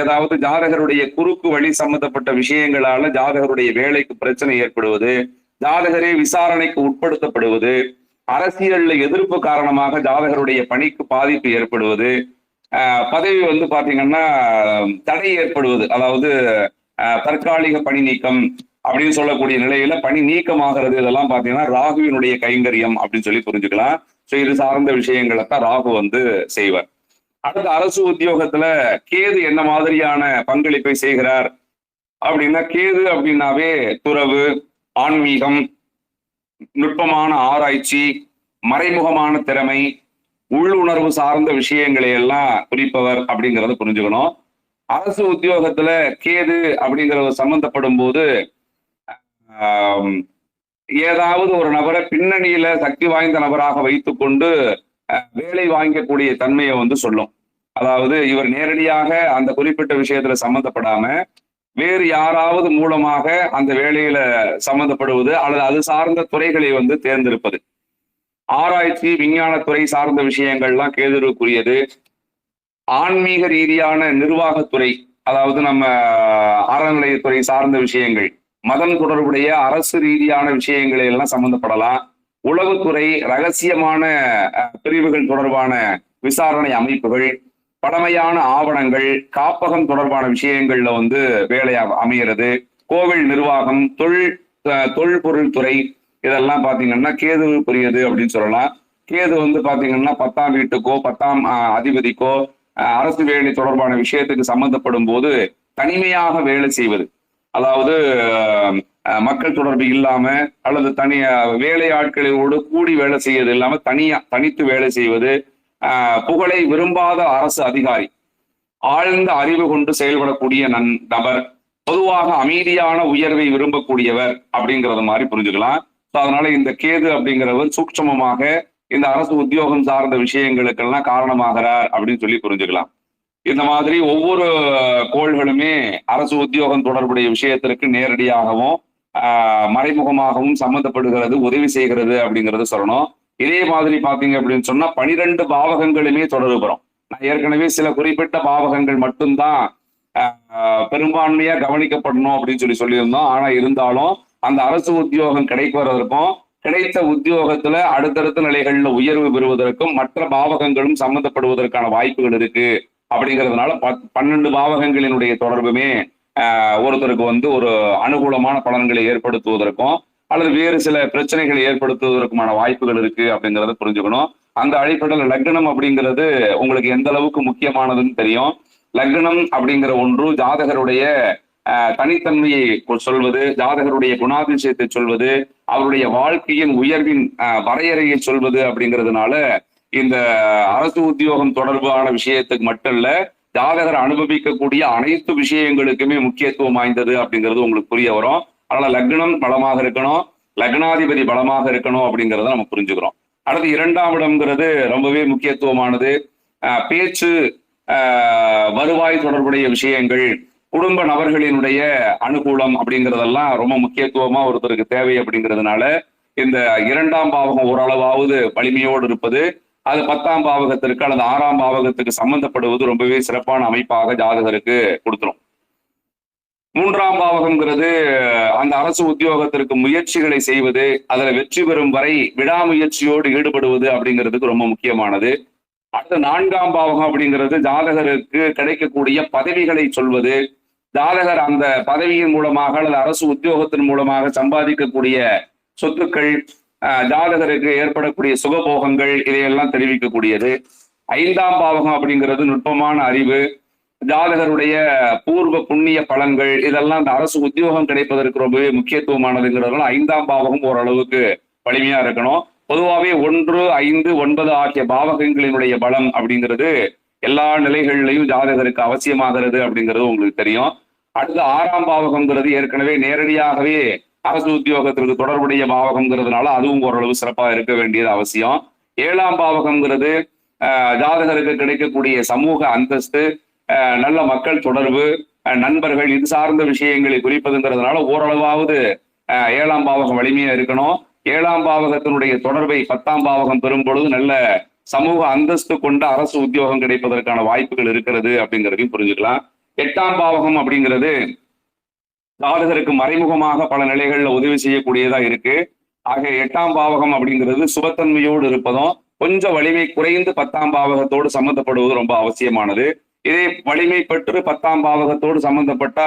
ஏதாவது ஜாதகருடைய குறுக்கு வழி சம்பந்தப்பட்ட விஷயங்களால ஜாதகருடைய வேலைக்கு பிரச்சனை ஏற்படுவது, ஜாதகரே விசாரணைக்கு உட்படுத்தப்படுவது, அரசியல்ல எதிர்ப்பு காரணமாக ஜாதகருடைய பணிக்கு பாதிப்பு ஏற்படுவது, பதவி பாத்தீங்கன்னா தடை ஏற்படுவது, அதாவது தற்காலிக பணி நீக்கம் அப்படின்னு சொல்லக்கூடிய நிலையில பணி நீக்கமாகிறது, இதெல்லாம் பாத்தீங்கன்னா ராகுவினுடைய கைங்கரியம் அப்படின்னு சொல்லி புரிஞ்சுக்கலாம். ஸோ இது சார்ந்த விஷயங்களை தான் ராகு செய்வார். அடுத்த அரசு உத்தியோகத்துல கேது என்ன மாதிரியான பங்களிப்பை செய்கிறார் அப்படின்னா, கேது அப்படின்னாவே துறவு, ஆன்மீகம், நுட்பமான ஆராய்ச்சி, மறைமுகமான திறமை, உள்ளுணர்வு சார்ந்த விஷயங்களை எல்லாம் குறிப்பவர் அப்படிங்கிறத புரிஞ்சுக்கணும். அரசு உத்தியோகத்துல கேது அப்படிங்கிறது சம்பந்தப்படும் போது ஏதாவது ஒரு நபரை பின்னணியில சக்தி வாய்ந்த நபராக வைத்துக்கொண்டு வேலை வாங்கக்கூடிய தன்மையை சொல்லும். அதாவது இவர் நேரடியாக அந்த குறிப்பிட்ட விஷயத்துல சம்பந்தப்படாம வேறு யாராவது மூலமாக அந்த வேலையில சம்பந்தப்படுவது அல்லது அது சார்ந்த துறைகளை தேர்ந்தெடுப்பது. ஆராய்ச்சி, விஞ்ஞானத்துறை சார்ந்த விஷயங்கள்லாம் கேதுருக்குரியது. ஆன்மீக ரீதியான நிர்வாகத்துறை, அதாவது நம்ம அறநிலையத்துறை சார்ந்த விஷயங்கள், மதம் தொடர்புடைய அரசு ரீதியான விஷயங்களை எல்லாம் சம்பந்தப்படலாம். உளவுத்துறை, ரகசியமான பிரிவுகள் தொடர்பான விசாரணை அமைப்புகள், பழமையான ஆவணங்கள், காப்பகம் தொடர்பான விஷயங்கள்ல வேலை அமைகிறது. கோவில் நிர்வாகம், தொல்பொருள் துறை இதெல்லாம் பாத்தீங்கன்னா கேதுவுக்குரியது அப்படின்னு சொல்லலாம். கேது பாத்தீங்கன்னா 10ஆம் வீட்டுக்கோ 10ஆம் அதிபதிக்கோ அரசு வேலை தொடர்பான விஷயத்துக்கு சம்பந்தப்படும் போது தனிமையாக வேலை செய்வது, அதாவது மக்கள் தொடர்பு இல்லாம அல்லது வேலை ஆட்களோடு கூடி வேலை செய்வது இல்லாம தனித்து வேலை செய்வது, புகழை விரும்பாத அரசு அதிகாரி, ஆழ்ந்த அறிவு கொண்டு செயல்படக்கூடிய நபர், பொதுவாக அமைதியான உயர்வை விரும்பக்கூடியவர் அப்படிங்கறது மாதிரி புரிஞ்சுக்கலாம். அதனால இந்த கேது அப்படிங்கிறவர் சூட்சமமாக இந்த அரசு உத்தியோகம் சார்ந்த விஷயங்களுக்கெல்லாம் காரணமாகிறார் அப்படின்னு சொல்லி புரிஞ்சுக்கலாம். இந்த மாதிரி ஒவ்வொரு கோள்களுமே அரசு உத்தியோகம் தொடர்புடைய விஷயத்திற்கு நேரடியாகவும் மறைமுகமாகவும் சம்பந்தப்படுகிறது, உதவி செய்கிறது அப்படிங்கறது சொல்லணும். இதே மாதிரி பாத்தீங்க அப்படின்னு சொன்னா 12 பாவகங்களுமே தொடர்பு பெறும். நான் ஏற்கனவே சில குறிப்பிட்ட பாவகங்கள் மட்டும்தான் பெரும்பான்மையா கவனிக்கப்படணும் அப்படின்னு சொல்லியிருந்தோம். ஆனா இருந்தாலும் அந்த அரசு உத்தியோகம் கிடைப்பதற்கும் கிடைத்த உத்தியோகத்துல அடுத்தடுத்த நிலைகள்ல உயர்வு பெறுவதற்கும் மற்ற பாவகங்களும் சம்பந்தப்படுவதற்கான வாய்ப்புகள் இருக்கு. அப்படிங்கிறதுனால 12 பாவகங்களினுடைய தொடர்புமே ஒருத்தருக்கு ஒரு அனுகூலமான பலன்களை ஏற்படுத்துவதற்கும் அல்லது வேறு சில பிரச்சனைகளை ஏற்படுத்துவதற்குமான வாய்ப்புகள் இருக்கு அப்படிங்கிறத புரிஞ்சுக்கணும். அந்த அடிப்படையில் லக்னம் அப்படிங்கிறது உங்களுக்கு எந்த அளவுக்கு முக்கியமானதுன்னு தெரியும். லக்னம் அப்படிங்கிற ஒன்று ஜாதகருடைய தனித்தன்மையை சொல்வது, ஜாதகருடைய குணாதிசயத்தை சொல்வது, அவருடைய வாழ்க்கையின் உயர்வின் வரையறையை சொல்வது அப்படிங்கிறதுனால இந்த அரசு உத்தியோகம் தொடர்பான விஷயத்துக்கு மட்டும் இல்ல, ஜாதகர் அனுபவிக்கக்கூடிய அனைத்து விஷயங்களுக்குமே முக்கியத்துவம் வாய்ந்தது அப்படிங்கிறது உங்களுக்கு புரிய வரும். அதனால லக்னம் பலமாக இருக்கணும், லக்னாதிபதி பலமாக இருக்கணும் அப்படிங்கிறத நம்ம புரிஞ்சுக்கிறோம். அடுத்து 2ஆம் இடம்ங்கிறது ரொம்பவே முக்கியத்துவமானது. பேச்சு, வருவாய் தொடர்புடைய விஷயங்கள், குடும்ப நபர்களினுடைய அனுகூலம் அப்படிங்கிறதெல்லாம் ரொம்ப முக்கியத்துவமா ஒருத்தருக்கு தேவை. அப்படிங்கிறதுனால இந்த 2ஆம் பாவகம் ஓரளவாவது வலிமையோடு இருப்பது, அது 10ஆம் பாவகத்திற்கு அல்லது 6ஆம் பாவகத்துக்கு சம்பந்தப்படுவது ரொம்பவே சிறப்பான அமைப்பாக ஜாதகருக்கு கொடுத்துரும். 3ஆம் பாவகம்ங்கிறது அந்த அரசு உத்தியோகத்திற்கு முயற்சிகளை செய்வது, அதுல வெற்றி பெறும் வரை விடாமுயற்சியோடு ஈடுபடுவது அப்படிங்கிறதுக்கு ரொம்ப முக்கியமானது. அடுத்து 4ஆம் பாவகம் அப்படிங்கிறது ஜாதகருக்கு கிடைக்கக்கூடிய பதவிகளை சொல்வது, ஜாதகர் அந்த பதவியின் மூலமாக அல்லது அரசு உத்தியோகத்தின் மூலமாக சம்பாதிக்கக்கூடிய சொத்துக்கள், ஜாதகருக்கு ஏற்படக்கூடிய சுகபோகங்கள், இதையெல்லாம் தெரிவிக்கக்கூடியது. 5ஆம் பாவகம் அப்படிங்கிறது நுட்பமான அறிவு, ஜாதகருடைய பூர்வ புண்ணிய பலன்கள், இதெல்லாம் அந்த அரசு உத்தியோகம் கிடைப்பதற்கு ரொம்பவே முக்கியத்துவமானதுங்கிறதுனால 5ஆம் பாவகம் ஓரளவுக்கு வலிமையா இருக்கணும். பொதுவாகவே 1, 5, 9 ஆகிய பாவகங்களினுடைய பலம் அப்படிங்கிறது எல்லா நிலைகளிலையும் ஜாதகருக்கு அவசியமாகிறது அப்படிங்கிறது உங்களுக்கு தெரியும். அடுத்து 6ஆம் பாவகம்ங்கிறது ஏற்கனவே நேரடியாகவே அரசு உத்தியோகத்திற்கு தொடர்புடைய பாவகம்ங்கிறதுனால அதுவும் ஓரளவு சிறப்பாக இருக்க வேண்டியது அவசியம். 7ஆம் பாவகம்ங்கிறது ஜாதகருக்கு கிடைக்கக்கூடிய சமூக அந்தஸ்து, நல்ல மக்கள் தொடர்பு, நண்பர்கள், இது சார்ந்த விஷயங்களை குறிப்பதுங்கிறதுனால ஓரளவாவது 7ஆம் பாவகம் வலிமையா இருக்கணும். 7ஆம் பாவகத்தினுடைய தொடர்பை 10ஆம் பாவகம் பெறும் பொழுது நல்ல சமூக அந்தஸ்து கொண்ட அரசு உத்தியோகம் கிடைப்பதற்கான வாய்ப்புகள் இருக்கிறது அப்படிங்கிறதையும் புரிஞ்சுக்கலாம். 8ஆம் பாவகம் அப்படிங்கிறது ஜாதகருக்கு மறைமுகமாக பல நிலைகள்ல உதவி செய்யக்கூடியதா இருக்கு. ஆக 8ஆம் பாவகம் அப்படிங்கிறது சுபத்தன்மையோடு இருப்பதும் கொஞ்சம் வலிமை குறைந்து 10ஆம் பாவகத்தோடு சம்பந்தப்படுவது ரொம்ப அவசியமானது. இதே வலிமை பெற்று 10ஆம் பாவகத்தோடு சம்பந்தப்பட்ட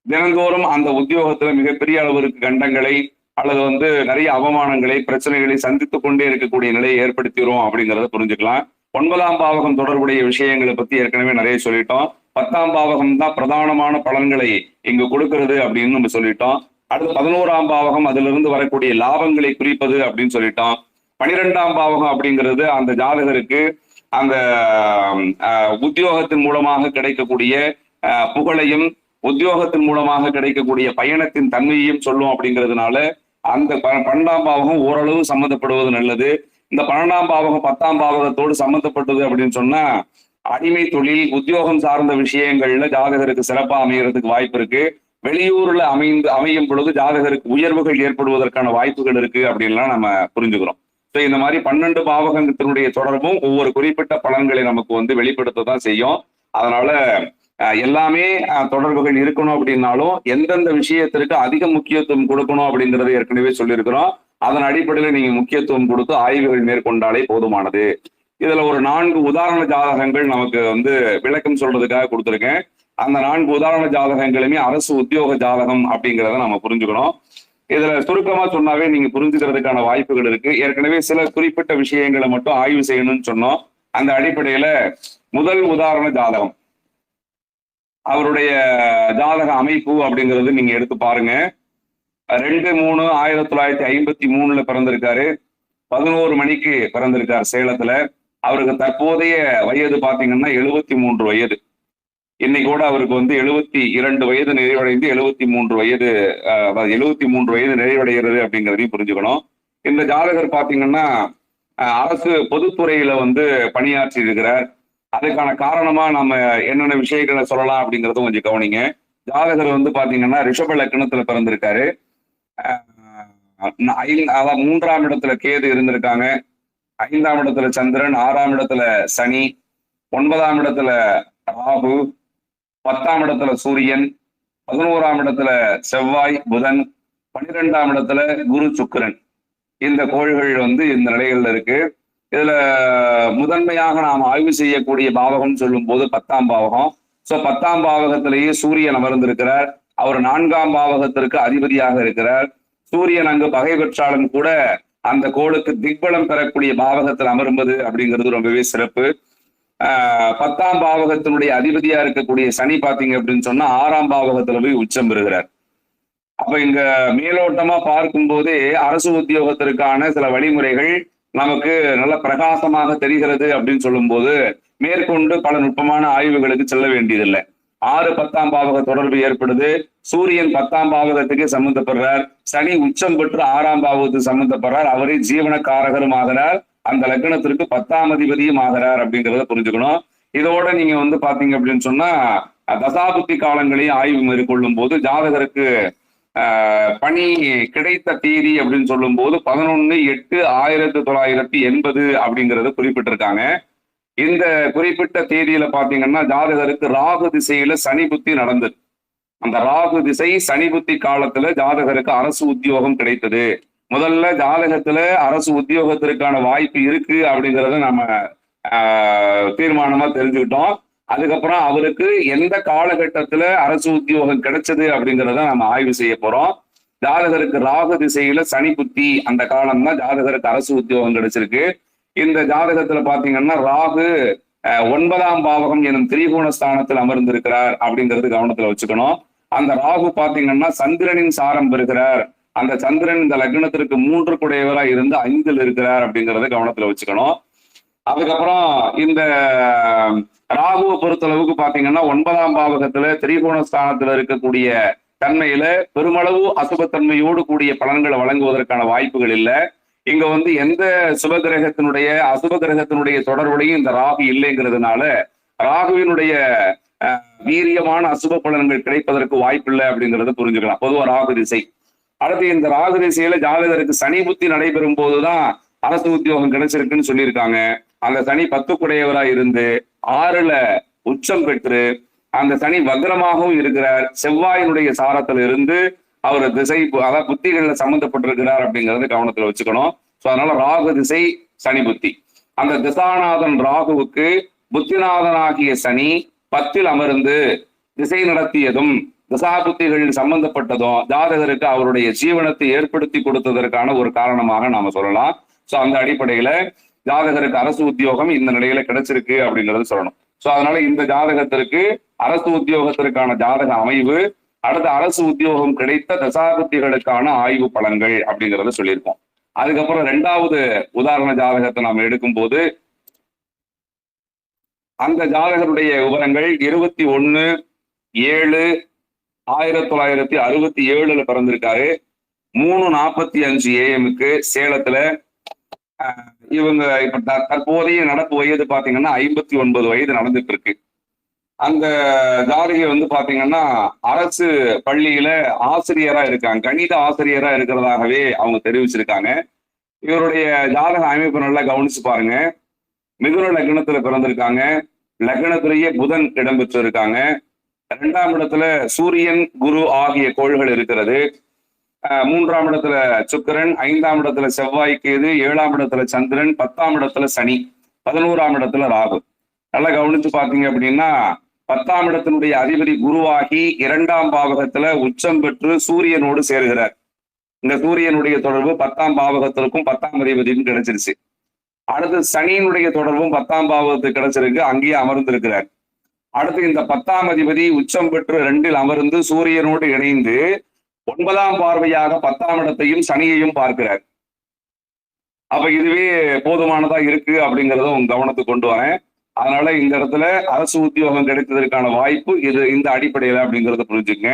தினந்தோறும் அந்த உத்தியோகத்துல மிகப்பெரிய அளவிற்கு கண்டங்களை அல்லது நிறைய அவமானங்களை, பிரச்சனைகளை சந்தித்து கொண்டே இருக்கக்கூடிய நிலையை ஏற்படுத்திடும் அப்படிங்கிறத புரிஞ்சுக்கலாம். 9ஆம் பாவகம் தொடர்புடைய விஷயங்களை பத்தி ஏற்கனவே நிறைய சொல்லிட்டோம். 10ஆம் பாவகம் தான் பிரதானமான பலன்களை இங்கு கொடுக்கிறது அப்படின்னு நம்ம சொல்லிட்டோம். அடுத்து 11ஆம் பாவகம் அதிலிருந்து வரக்கூடிய லாபங்களை குறிப்பது அப்படின்னு சொல்லிட்டோம். 12ஆம் பாவகம் அப்படிங்கிறது அந்த ஜாதகருக்கு அந்த உத்தியோகத்தின் மூலமாக கிடைக்கக்கூடிய புகழையும் உத்தியோகத்தின் மூலமாக கிடைக்கக்கூடிய பயணத்தின் தன்மையையும் சொல்லும். அப்படிங்கிறதுனால அந்த 12ஆம் பாவகம் ஓரளவு சம்மந்தப்படுவது நல்லது. இந்த 12ஆம் பாவகம் 10ஆம் பாவகத்தோடு சம்மந்தப்பட்டது அப்படின்னு சொன்னா அடிமை தொழில், உத்தியோகம் சார்ந்த விஷயங்கள்ல ஜாதகருக்கு சிறப்பா அமையறதுக்கு வாய்ப்பு இருக்கு. வெளியூர்ல அமையும் பொழுது ஜாதகருக்கு உயர்வுகள் ஏற்படுவதற்கான வாய்ப்புகள் இருக்கு அப்படின்லாம் நம்ம புரிஞ்சுக்கிறோம். ஸோ இந்த மாதிரி 12 பாவகத்தினுடைய தொடர்பும் ஒவ்வொரு குறிப்பிட்ட பலன்களை நமக்கு வெளிப்படுத்ததான் செய்யும். அதனால எல்லாமே தொடர்புகள் இருக்கணும் அப்படின்னாலும் எந்தெந்த விஷயத்திற்கு அதிக முக்கியத்துவம் கொடுக்கணும் அப்படிங்கறத ஏற்கனவே சொல்லியிருக்கிறோம். அதன் அடிப்படையில் நீங்க முக்கியத்துவம் கொடுத்து ஆய்வுகள் மேற்கொண்டாலே போதுமானது. இதுல ஒரு 4 உதாரண ஜாதகங்கள் நமக்கு விளக்கம் சொல்றதுக்காக கொடுத்துருக்கேன். அந்த 4 உதாரண ஜாதகங்களுமே அரசு உத்தியோக ஜாதகம் அப்படிங்கிறத நம்ம புரிஞ்சுக்கணும். இதுல சுருக்கமா சொன்னாவே நீங்க புரிஞ்சுக்கிறதுக்கான வாய்ப்புகள் இருக்கு. ஏற்கனவே சில குறிப்பிட்ட விஷயங்களை மட்டும் ஆய்வு செய்யணும்னு சொன்னோம். அந்த அடிப்படையில முதல் உதாரண ஜாதகம் அவருடைய ஜாதக அமைப்பு அப்படிங்கிறது நீங்க எடுத்து பாருங்க. 2/3/1953 பிறந்திருக்காரு. 11 மணிக்கு பிறந்திருக்காரு சேலத்துல. அவருக்கு தற்போதைய வயது பாத்தீங்கன்னா 73 வயது. இன்னைக்கு கூட அவருக்கு வந்து 72 வயது நிறைவடைந்து 73 வயது 73 வயது நிறைவடைகிறது அப்படிங்கிறதையும் புரிஞ்சுக்கணும். இந்த ஜாதகர் பாத்தீங்கன்னா அரசு பொதுத்துறையில வந்து பணியாற்றி இருக்கிறார். அதுக்கான காரணமா நம்ம என்னென்ன விஷயங்களை சொல்லலாம் அப்படிங்கறதும் கொஞ்சம் கவனிங்க. ஜாதகர் வந்து பாத்தீங்கன்னா ரிஷப லக்னத்துல பிறந்திருக்காரு. 3ஆம் இடத்துல கேது இருந்திருக்காங்க. 5ஆம் இடத்துல சந்திரன், 6ஆம் இடத்துல சனி, 9ஆம் இடத்துல ராகு, 10ஆம் இடத்துல சூரியன், 11ஆம் இடத்துல செவ்வாய் புதன், 12ஆம் இடத்துல குரு சுக்கிரன். இந்த கோள்கள் வந்து இந்த நிலைகள்ல இருக்கு. இதுல முதன்மையாக நாம் ஆய்வு செய்யக்கூடிய பாவகம் சொல்லும் போது 10ஆம் பாவகம். சோ 10ஆம் பாவகத்திலேயே சூரியன் அமர்ந்திருக்கிறார். அவர் 4ஆம் பாவகத்திற்கு அதிபதியாக இருக்கிறார். சூரியன் அங்கு பகை பெற்றாலும் கூட அந்த கோளுக்கு திக்பலம் பெறக்கூடிய பாவகத்தில் அமரும்பது அப்படிங்கிறது ரொம்பவே சிறப்பு. 10ஆம் பாவகத்தினுடைய அதிபதியா இருக்கக்கூடிய சனி பாத்தீங்க அப்படின்னு சொன்னா 6ஆம் பாவகத்துல போய் உச்சம் பெறுகிறார். அப்ப இங்க மேலோட்டமா பார்க்கும் போதே அரசு உத்தியோகத்திற்கான சில வழிமுறைகள் நமக்கு நல்ல பிரகாசமாக தெரிகிறது அப்படின்னு சொல்லும் போது மேற்கொண்டு பல நுட்பமான ஆய்வுகளுக்கு செல்ல வேண்டியதில்லை. 6-10ஆம் பாவக தொடர்பு ஏற்படுது. சூரியன் 10ஆம் பாவகத்துக்கு சம்பந்தப்படுறார். சனி உச்சம் பெற்று 6ஆம் பாவகத்துக்கு சம்பந்தப்படுறார். அவரே ஜீவனக்காரகரும் ஆகிறார். அந்த லக்னத்திற்கு 10ஆம் அதிபதியும் ஆகிறார் அப்படிங்கிறத புரிஞ்சுக்கணும். இதோட நீங்க வந்து பாத்தீங்க அப்படின்னு சொன்னா தசாபுத்தி காலங்களையும் ஆய்வு மேற்கொள்ளும் போது ஜாதகருக்கு பணி கிடைத்த தேதி அப்படின்னு சொல்லும் போது 11/8/1980 அப்படிங்கறத குறிப்பிட்டிருக்காங்க. இந்த குறிப்பிட்ட தேதியில பாத்தீங்கன்னா ஜாதகருக்கு ராகு திசையில சனி புத்தி நடந்தது. அந்த ராகு திசை சனி புத்தி காலத்துல ஜாதகருக்கு அரசு உத்தியோகம் கிடைத்தது. முதல்ல ஜாதகத்துல அரசு உத்தியோகத்திற்கான வாய்ப்பு இருக்கு அப்படிங்கிறத நம்ம தீர்மானமா தெரிஞ்சுக்கிட்டோம். அதுக்கப்புறம் அவருக்கு எந்த காலகட்டத்துல அரசு உத்தியோகம் கிடைச்சது அப்படிங்கிறத நம்ம ஆய்வு செய்ய போறோம். ஜாதகருக்கு ராகு திசையில சனி புத்தி அந்த காலம் தான் ஜாதகருக்கு அரசு உத்தியோகம் கிடைச்சிருக்கு. இந்த ஜாதகத்துல பாத்தீங்கன்னா ராகு 9ஆம் பாவகம் எனும் திரிகோண ஸ்தானத்தில் அமர்ந்திருக்கிறார் அப்படிங்கிறது கவனத்துல வச்சுக்கணும். அந்த ராகு பாத்தீங்கன்னா சந்திரனின் சாரம் பெறுகிறார். அந்த சந்திரன் இந்த லக்னத்திற்கு 3 குடையவரா இருந்து 5ல் இருக்கிறார் அப்படிங்கிறத கவனத்துல வச்சுக்கணும். அதுக்கப்புறம் இந்த ராகுவை பொறுத்தளவுக்கு பாத்தீங்கன்னா 9ஆம் பாவகத்துல திரிகோண ஸ்தானத்துல இருக்கக்கூடிய தன்மையில பெருமளவு அசுபத்தன்மையோடு கூடிய பலன்களை வழங்குவதற்கான வாய்ப்புகள் இல்லை. இங்க வந்து எந்த சுபகிரகத்தினுடைய அசுபகிரகத்தினுடைய தொடர்புடையும் இந்த ராகு இல்லைங்கிறதுனால ராகுவினுடைய வீரியமான அசுப பலன்கள் கிடைப்பதற்கு வாய்ப்பு இல்லை அப்படிங்கிறத புரிஞ்சுக்கலாம். பொதுவா ராகு திசை. அடுத்து இந்த ராகு திசையில ஜாதகருக்கு சனி புத்தி நடைபெறும் போதுதான் அரசு உத்தியோகம் கிடைச்சிருக்குன்னு சொல்லியிருக்காங்க. அந்த சனி 10 குடையவரா இருந்து 6ல உச்சம் பெற்று அந்த சனி வக்ரமாகவும் இருக்கிறார். செவ்வாயினுடைய சாரத்துல இருந்து அவர் திசை அதாவது புத்திகள்ல சம்பந்தப்பட்டிருக்கிறார் அப்படிங்கறத கவனத்துல வச்சுக்கணும். சோ அதனால ராகு திசை சனி புத்தி. அந்த திசாநாதன் ராகுவுக்கு புத்திநாதனாகிய சனி 10ல் அமர்ந்து திசை நடத்தியதும் திசா புத்திகளில் சம்பந்தப்பட்டதும் ஜாதகருக்கு அவருடைய ஜீவனத்தை ஏற்படுத்தி கொடுத்ததற்கான ஒரு காரணமாக நாம சொல்லலாம். சோ அந்த அடிப்படையில ஜாதகருக்கு அரசு உத்தியோகம் இந்த நிலையில கிடைச்சிருக்கு அப்படிங்கறது சொல்லணும். சோ அதனால இந்த ஜாதகத்திற்கு அரசு உத்தியோகத்திற்கான ஜாதக அமைவு, அடுத்த அரசு உத்தியோகம் கிடைத்த தசாபுத்திகளுக்கான ஆய்வு பலன்கள் அப்படிங்கறத சொல்லியிருக்கோம். அதுக்கப்புறம் 2வது உதாரண ஜாதகத்தை நாம் எடுக்கும் போது அந்த ஜாதகருடைய விவரங்கள் 21/7/1967 பிறந்திருக்காரு. 3:45 AM சேலத்துல. இவங்க இப்ப தற்போதைய நடப்பு வயது பாத்தீங்கன்னா 59 வயது நடந்துட்டு இருக்கு. அந்த ஜாதகி வந்து பாத்தீங்கன்னா அரசு பள்ளியில ஆசிரியரா இருக்காங்க, கணித ஆசிரியரா இருக்கிறதாகவே அவங்க தெரிவிச்சிருக்காங்க. இவருடைய ஜாதக அமைப்பு நல்லா கவனிச்சு பாருங்க. மிதுன லக்னத்துல பிறந்திருக்காங்க. லக்னத்திலேயே புதன் இடம்பெற்று இருக்காங்க. 2ஆம் இடத்துல சூரியன் குரு ஆகிய கோள்கள் இருக்கிறது. 3ஆம் இடத்துல சுக்கிரன், 5ஆம் இடத்துல செவ்வாய் கேது, 7ஆம் இடத்துல சந்திரன், 10ஆம் இடத்துல சனி, 11ஆம் இடத்துல ராகு. நல்லா கவனிச்சு பாத்தீங்க அப்படின்னா 10ஆம் இடத்தினுடைய அதிபதி குருவாகி 2ஆம் பாவகத்துல உச்சம் பெற்று சூரியனோடு சேருகிறார். இந்த சூரியனுடைய தொடர்பு 10ஆம் பாவகத்திற்கும் 10ஆம் அதிபதிக்கும் கிடைச்சிருச்சு. அடுத்து சனியினுடைய தொடர்பும் 10ஆம் பாவகத்துக்கு கிடைச்சிருக்கு, அங்கேயே அமர்ந்திருக்கிறார். அடுத்து இந்த 10ஆம் அதிபதி உச்சம் பெற்று 2ல் அமர்ந்து சூரியனோடு இணைந்து 9ஆம் பார்வையாக 10ஆம் இடத்தையும் சனியையும் பார்க்கிறார். அப்ப இதுவே போதுமானதா இருக்கு அப்படிங்கிறத உங்க கவனத்துக்கு கொண்டு வரேன். அதனால இந்த இடத்துல அரசு உத்தியோகம் கிடைத்ததற்கான வாய்ப்பு இது இந்த அடிப்படையில அப்படிங்கறத புரிஞ்சுங்க.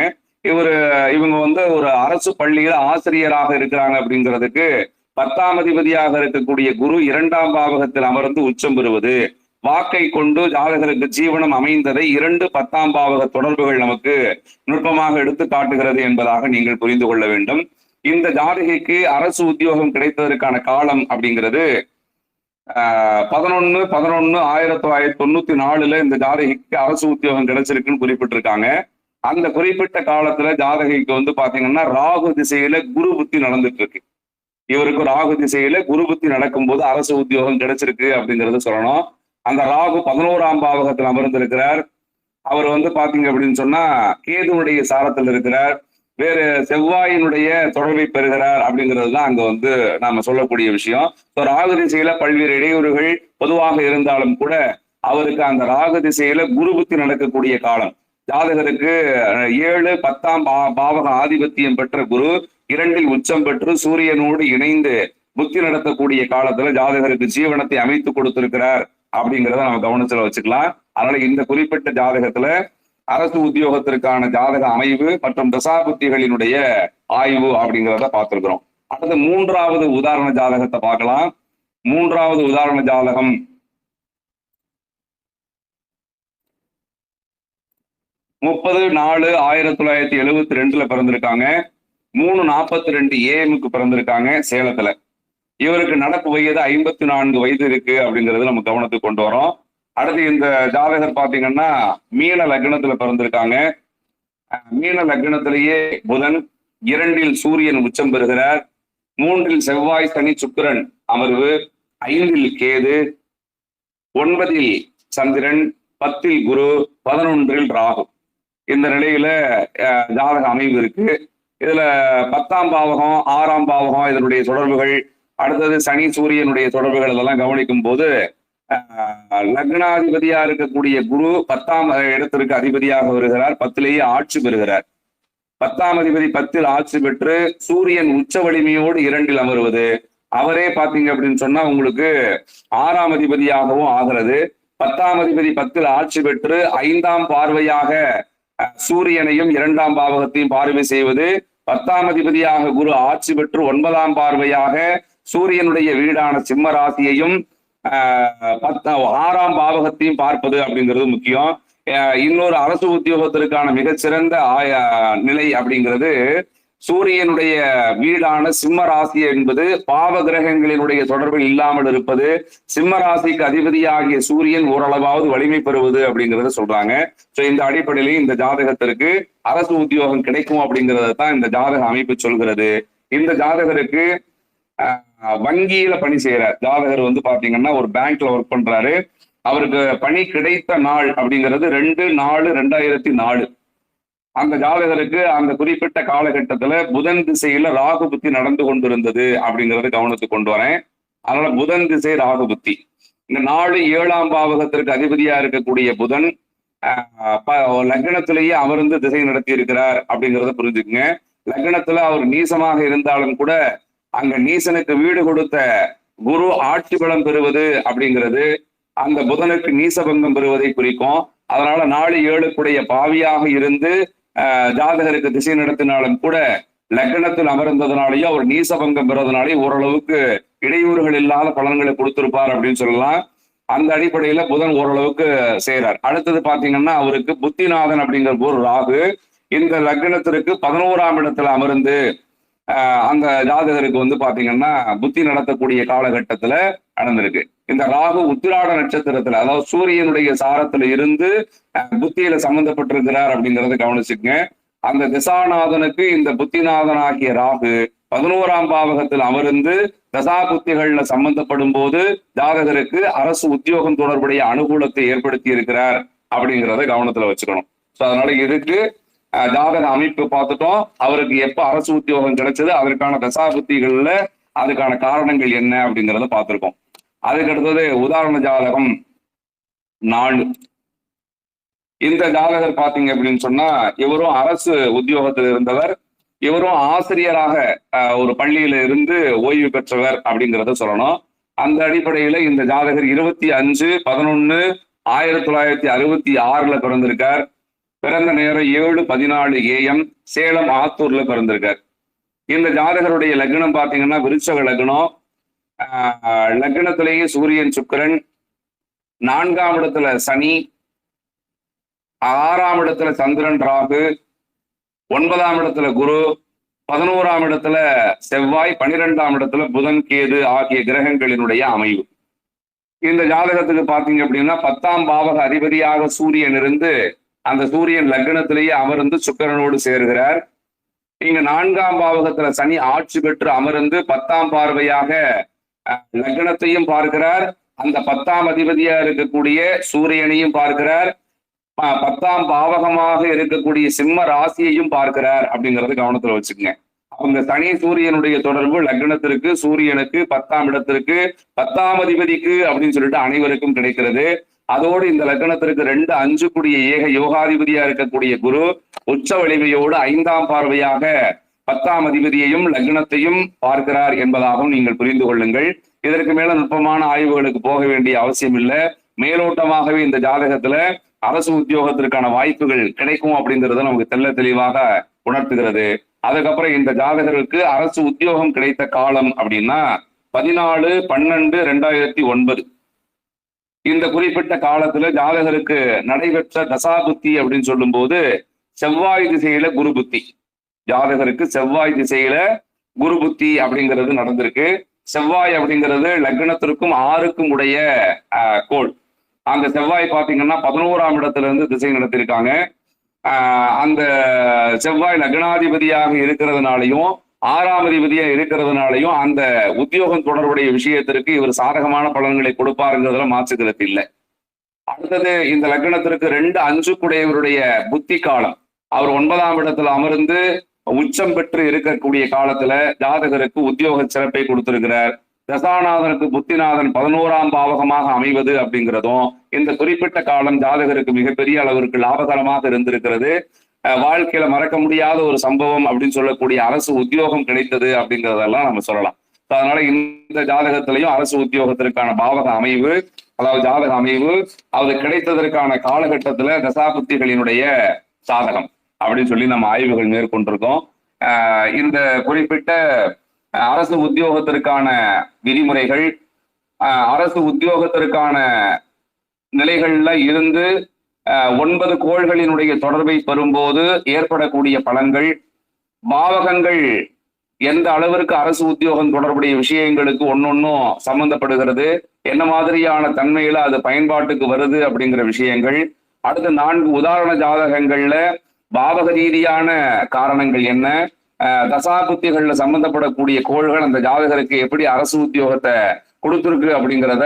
இவங்க ஒரு அரசு பள்ளியில ஆசிரியராக இருக்கிறாங்க அப்படிங்கிறதுக்கு 10ஆம் அதிபதியாக இருக்கக்கூடிய குரு 2ஆம் பாவகத்தில் அமர்ந்து உச்சம் பெறுவது, வாக்கை கொண்டு ஜாதகருக்கு ஜீவனம் அமைந்ததை 2 10ஆம் பாவக தொடர்புகள் நமக்கு நுட்பமாக எடுத்து காட்டுகிறது என்பதாக நீங்கள் புரிந்து கொள்ள வேண்டும். இந்த ஜாதகிக்கு அரசு உத்தியோகம் கிடைத்ததற்கான காலம் அப்படிங்கிறது 11/11/1994 இந்த ஜாதகிக்கு அரசு உத்தியோகம் கிடைச்சிருக்குன்னு குறிப்பிட்டிருக்காங்க. அந்த குறிப்பிட்ட காலத்துல ஜாதகிக்கு பாத்தீங்கன்னா ராகு திசையில குரு புத்தி நடந்துட்டு இருக்கு. இவருக்கு ராகு திசையில குரு புத்தி நடக்கும்போது அரசு உத்தியோகம் கிடைச்சிருக்கு அப்படிங்கறது சொல்லணும். அந்த ராகு 11ஆம் பாவகத்தில் அமர்ந்திருக்கிறார். அவர் பாத்தீங்க அப்படின்னு சொன்னா கேதுனுடைய சாரத்தில் இருக்கிறார். வேறு செவ்வாயினுடைய தொடர்பை பெறுகிறார் அப்படிங்கிறது தான் அங்க நாம சொல்லக்கூடிய விஷயம். ராகு திசையில பல்வேறு இடையூறுகள் பொதுவாக இருந்தாலும் கூட அவருக்கு அந்த ராகு திசையில குரு புத்தி நடக்கக்கூடிய காலம். ஜாதகருக்கு 7 10ஆம் பாவக ஆதிபத்தியம் பெற்ற குரு 2ல் உச்சம் பெற்று சூரியனோடு இணைந்து புத்தி நடத்தக்கூடிய காலத்துல ஜாதகருக்கு ஜீவனத்தை அமைத்து கொடுத்திருக்கிறார் அப்படிங்கிறத நம்ம கவனத்துல வச்சுக்கலாம். அதனால இந்த குறிப்பிட்ட ஜாதகத்துல அரசு உத்தியோகத்திற்கான ஜாதக அமைவு மற்றும் தசாபுத்திகளினுடைய ஆய்வு அப்படிங்கிறத பார்த்திருக்கிறோம். அடுத்து 3வது உதாரண ஜாதகத்தை பார்க்கலாம். 3வது உதாரண ஜாதகம் 30/4/1972 பிறந்திருக்காங்க. 3:42 AM பிறந்திருக்காங்க சேலத்துல. இவருக்கு நடப்பு வயது 54 வயது இருக்கு அப்படிங்கிறது நம்ம கவனத்துக்கு கொண்டு வரோம். அடுத்து இந்த ஜாதகர் பாத்தீங்கன்னா மீன லக்னத்துல பிறந்திருக்காங்க. மீன லக்னத்திலேயே புதன், 2ல் சூரியன் உச்சம் பெறுகிறார். 3ல் செவ்வாய் சனி சுக்கிரன் அமர்வு, 5ல் கேது, 9ல் சந்திரன், 10ல் குரு, 11ல் ராகு. இந்த நிலையில ஜாதக அமைவு இருக்கு. இதுல 10ஆம் பாவகம் 6ஆம் பாவகம் இதனுடைய தொடர்புகள், அடுத்தது சனி சூரியனுடைய தொடர்புகள் இதெல்லாம் கவனிக்கும் போது லக்னாதிபதியா இருக்கக்கூடிய குரு 10ஆம் இடத்திற்கு அதிபதியாக வருகிறார். 10லேயே ஆட்சி பெறுகிறார். 10ஆம் அதிபதி 10ல் ஆட்சி பெற்று சூரியன் உச்ச வலிமையோடு 2ல் அமர்வது, அவரே பாத்தீங்க அப்படின்னு சொன்னா உங்களுக்கு 6ஆம் அதிபதியாகவும் ஆகிறது. 10ஆம் அதிபதி 10ல் ஆட்சி பெற்று 5ஆம் பார்வையாக சூரியனையும் 2ஆம் பாவகத்தையும் பார்வை செய்வது, 10ஆம் அதிபதியாக குரு ஆட்சி பெற்று 9ஆம் பார்வையாக சூரியனுடைய வீடான சிம்ம ராசியையும் 6ஆம் பாவகத்தையும் பார்ப்பது அப்படிங்கிறது முக்கியம். இன்னொரு அரசு உத்தியோகத்திற்கான மிகச்சிறந்த நிலை அப்படிங்கிறது சூரியனுடைய வீடான சிம்ம ராசி என்பது பாவ கிரகங்களினுடைய தொடர்பில் இல்லாமல் இருப்பது, சிம்ம ராசிக்கு அதிபதியாகிய சூரியன் ஓரளவாவது வலிமை பெறுவது அப்படிங்கிறத சொல்றாங்க. சோ இந்த அடிப்படையிலேயே இந்த ஜாதகத்திற்கு அரசு உத்தியோகம் கிடைக்கும் அப்படிங்கிறத தான் இந்த ஜாதக அமைப்பு சொல்கிறது. இந்த ஜாதகருக்கு வங்கியில பணி செய்யறார். ஜாதகர் பாத்தீங்கன்னா ஒரு பேங்க்ல ஒர்க் பண்றாரு. அவருக்கு பணி கிடைத்த நாள் அப்படிங்கிறது 2/4/2004. அந்த ஜாதகருக்கு அந்த குறிப்பிட்ட காலகட்டத்துல புதன் திசையில ராகு புத்தி நடந்து கொண்டிருந்தது அப்படிங்கறது கவனத்துக்கு கொண்டு வரேன். அதனால புதன் திசை ராகு புத்தி. இந்த 4 7ஆம் பாவகத்திற்கு அதிபதியா இருக்கக்கூடிய புதன் லக்னத்திலேயே அமர்ந்து திசை நடத்தி இருக்கிறார் அப்படிங்கிறத புரிஞ்சுக்குங்க. லக்னத்துல அவர் நீசமாக இருந்தாலும் கூட அங்க நீசனுக்கு வீடு கொடுத்த குரு ஆட்சி பலம் பெறுவது அப்படிங்கிறது அந்த புதனுக்கு நீசபங்கம் பெறுவதை குறிக்கும். அதனால 4 7 பாவியாக இருந்து ஜாதகருக்கு திசை நடத்தினாலும் கூட லக்னத்தில் அமர்ந்ததுனாலேயும் அவர் நீசபங்கம் பெறதுனாலே ஓரளவுக்கு இடையூறுகள் இல்லாத பலன்களை கொடுத்திருப்பார் அப்படின்னு சொல்லலாம். அந்த அடிப்படையில புதன் ஓரளவுக்கு செய்யறார். அடுத்தது பாத்தீங்கன்னா அவருக்கு புத்திநாதன் அப்படிங்கிற ஒரு ராகு இந்த லக்னத்திற்கு 11ஆம் இடத்துல அமர்ந்து அந்த ஜாதகருக்கு பாத்தீங்கன்னா புத்தி நடத்தக்கூடிய காலகட்டத்துல நடந்திருக்கு. இந்த ராகு உத்திராட நட்சத்திரத்துல, அதாவது சூரியனுடைய சாரத்துல இருந்து புத்தியில சம்பந்தப்பட்டிருக்கிறார் அப்படிங்கறத கவனிச்சுக்கங்க. அந்த திசாநாதனுக்கு இந்த புத்திநாதனாகிய ராகு 11ஆம் பாவகத்தில் அமர்ந்து தசா புத்திகள்ல சம்பந்தப்படும் போது ஜாதகருக்கு அரசு உத்தியோகம் தொடர்புடைய அனுகூலத்தை ஏற்படுத்தி இருக்கிறார் அப்படிங்கிறத கவனத்துல வச்சுக்கணும். சோ அதனால இதுக்கு ஜாதக அமைப்பு பார்த்துட்டோம். அவருக்கு எப்ப அரசு உத்தியோகம் கிடைச்சது, அதற்கான தசா புத்திகள்ல அதுக்கான காரணங்கள் என்ன அப்படிங்கிறத பார்த்திருக்கோம். அதுக்கு அடுத்தது உதாரண ஜாதகம் 4. இந்த ஜாதகர் பாத்தீங்க அப்படின்னு சொன்னா இவரும் அரசு உத்தியோகத்தில் இருந்தவர், இவரும் ஆசிரியராக ஒரு பள்ளியில இருந்து ஓய்வு பெற்றவர் அப்படிங்கிறத சொல்லணும். அந்த அடிப்படையில இந்த ஜாதகர் 25/11/1966 பிறந்திருக்கார். பிறந்த நேரம் 7:14 AM, சேலம் ஆத்தூர்ல பிறந்திருக்கார். இந்த ஜாதகருடைய லக்னம் பாத்தீங்கன்னா விருச்சக லக்னம். லக்னத்திலேயே சூரியன் சுக்கிரன், 4ஆம் இடத்துல சனி, 6ஆம் இடத்துல சந்திரன் ராகு, 9ஆம் இடத்துல குரு, 11ஆம் இடத்துல செவ்வாய், 12ஆம் இடத்துல புதன் கேது ஆகிய கிரகங்களினுடைய அமைவு. இந்த ஜாதகத்துக்கு பாத்தீங்க அப்படின்னா 10ஆம் பாவக அதிபதியாக சூரியன் இருந்து அந்த சூரியன் லக்னத்திலேயே அமர்ந்து சுக்கிரனோடு சேர்கிறார். இங்க 4ஆம் பாவகத்துல சனி ஆட்சி பெற்று அமர்ந்து 10ஆம் பார்வையாக லக்னத்தையும் பார்க்கிறார், அந்த 10ஆம் அதிபதியா இருக்கக்கூடிய சூரியனையும் பார்க்கிறார், 10ஆம் பாவகமாக இருக்கக்கூடிய சிம்ம ராசியையும் பார்க்கிறார் அப்படிங்கறது கவனத்துல வச்சுக்கோங்க. அவங்க சனி சூரியனுடைய தொடர்பு லக்னத்திற்கு, சூரியனுக்கு, 10ஆம் இடத்திற்கு, 10ஆம் அதிபதிக்கு அப்படின்னு சொல்லிட்டு அனைவருக்கும் கிடைக்கிறது. அதோடு இந்த லக்னத்திற்கு 2-5 கூடிய ஏக யோகாதிபதியா இருக்கக்கூடிய குரு உச்ச வலிமையோடு 5ஆம் பார்வையாக 10ஆம் அதிபதியையும் லக்னத்தையும் பார்க்கிறார் என்பதாகவும் நீங்கள் புரிந்து கொள்ளுங்கள். இதற்கு மேல நுட்பமான ஆய்வுகளுக்கு போக வேண்டிய அவசியம் இல்லை. மேலோட்டமாகவே இந்த ஜாதகத்துல அரசு உத்தியோகத்திற்கான வாய்ப்புகள் கிடைக்கும் அப்படிங்கறத நமக்கு தெள்ள தெளிவாக உணர்த்துகிறது. அதுக்கப்புறம் இந்த ஜாதகருக்கு அரசு உத்தியோகம் கிடைத்த காலம் அப்படின்னா 14/12/2009. இந்த குறிப்பிட்ட காலத்துல ஜாதகருக்கு நடைபெற்ற தசாபுத்தி அப்படின்னு சொல்லும் போது செவ்வாய் திசையில குரு புத்தி. ஜாதகருக்கு செவ்வாய் திசையில குரு புத்தி அப்படிங்கிறது நடந்திருக்கு. செவ்வாய் அப்படிங்கிறது லக்னத்திற்கும் 6க்கும் உடைய கோள். அந்த செவ்வாய் பாத்தீங்கன்னா 11ஆம் இடத்துல இருந்து திசை நடத்திருக்காங்க. அந்த செவ்வாய் லக்னாதிபதியாக இருக்கிறதுனாலையும் 6ஆம் அதிபதியா இருக்கிறதுனாலையும் அந்த உத்தியோகம் தொடர்புடைய விஷயத்திற்கு இவர் சாதகமான பலன்களை கொடுப்பாருங்கிறதுல மாற்றுக்கிறது இல்லை. அடுத்தது இந்த லக்னத்திற்கு 2-5 கூடையவருடைய புத்தி காலம். அவர் 9ஆம் இடத்துல அமர்ந்து உச்சம் பெற்று இருக்கக்கூடிய காலத்துல ஜாதகருக்கு உத்தியோக சிறப்பை கொடுத்திருக்கிறார். தசாநாதனுக்கு புத்திநாதன் 11ஆம் பாவகமாக அமைவது அப்படிங்கிறதும் இந்த குறிப்பிட்ட காலம் ஜாதகருக்கு மிகப்பெரிய அளவிற்கு லாபகரமாக இருந்திருக்கிறது. வாழ்க்கையில மறக்க முடியாத ஒரு சம்பவம் அப்படின்னு சொல்லக்கூடிய அரசு உத்தியோகம் கிடைத்தது அப்படிங்கிறதெல்லாம் நம்ம சொல்லலாம். அதனால இந்த ஜாதகத்திலையும் அரசு உத்தியோகத்திற்கான பாவக அமைவு, அதாவது ஜாதக அமைவு அது கிடைத்ததற்கான காலகட்டத்துல தசாபுத்திகளினுடைய சாதகம் அப்படின்னு சொல்லி நம்ம ஆய்வுகள் மேற்கொண்டிருக்கோம். இந்த குறிப்பிட்ட அரசு உத்தியோகத்திற்கான விதிமுறைகள், அரசு உத்தியோகத்திற்கான நிலைகள்ல இருந்து 9 கோள்களினுடைய தொடர்பை பெறும்போது ஏற்படக்கூடிய பலன்கள், பாவகங்கள் எந்த அளவிற்கு அரசு உத்தியோகம் தொடர்புடைய விஷயங்களுக்கு ஒன்னொன்னும் சம்பந்தப்படுகிறது, என்ன மாதிரியான தன்மையில அது பயன்பாட்டுக்கு வருது அப்படிங்கிற விஷயங்கள், அடுத்த 4 உதாரண ஜாதகங்கள்ல பாவக ரீதியான காரணங்கள் என்ன, தசாபுத்திகள்ல சம்பந்தப்படக்கூடிய கோள்கள் அந்த ஜாதகருக்கு எப்படி அரசு உத்தியோகத்தை கொடுத்துருக்கு அப்படிங்கிறத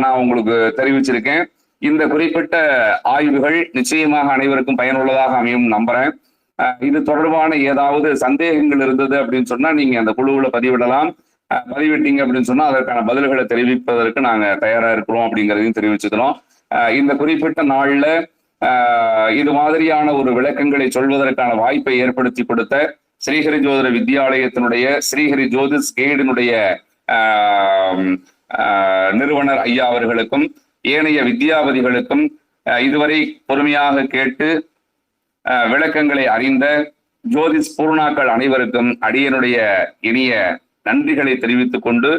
நான் உங்களுக்கு தெரிவிச்சிருக்கேன். இந்த குறிப்பிட்ட ஆய்வுகள் நிச்சயமாக அனைவருக்கும் பயனுள்ளதாக அமையும் நம்புறேன். இது தொடர்பான ஏதாவது சந்தேகங்கள் இருந்தது அப்படின்னு சொன்னா நீங்க அந்த குழுவுல பதிவிடலாம். பதிவிட்டீங்க அப்படின்னு சொன்னா அதற்கான பதில்களை தெரிவிப்பதற்கு நாங்க தயாரா இருக்கிறோம் அப்படிங்கிறதையும் தெரிவிச்சுக்கிறோம். இந்த குறிப்பிட்ட நாள்ல இது மாதிரியான ஒரு விளக்கங்களை சொல்வதற்கான வாய்ப்பை ஏற்படுத்தி கொடுத்த ஸ்ரீஹரி ஜோதிட வித்யாலயத்தினுடைய ஸ்ரீஹரி ஜோதிஷ் கைடினுடைய நிறுவனர் ஐயா அவர்களுக்கும் ஏனைய வித்யாபதிகளுக்கும் இதுவரை பொறுமையாக கேட்டு விளக்கங்களை அறிந்த ஜோதிஷ் பூர்ணாக்கள் அனைவருக்கும் அடியனுடைய இனிய நன்றிகளை தெரிவித்துக் கொண்டு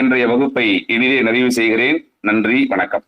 இன்றைய வகுப்பை இனிதே நிறைவு செய்கிறேன். நன்றி, வணக்கம்.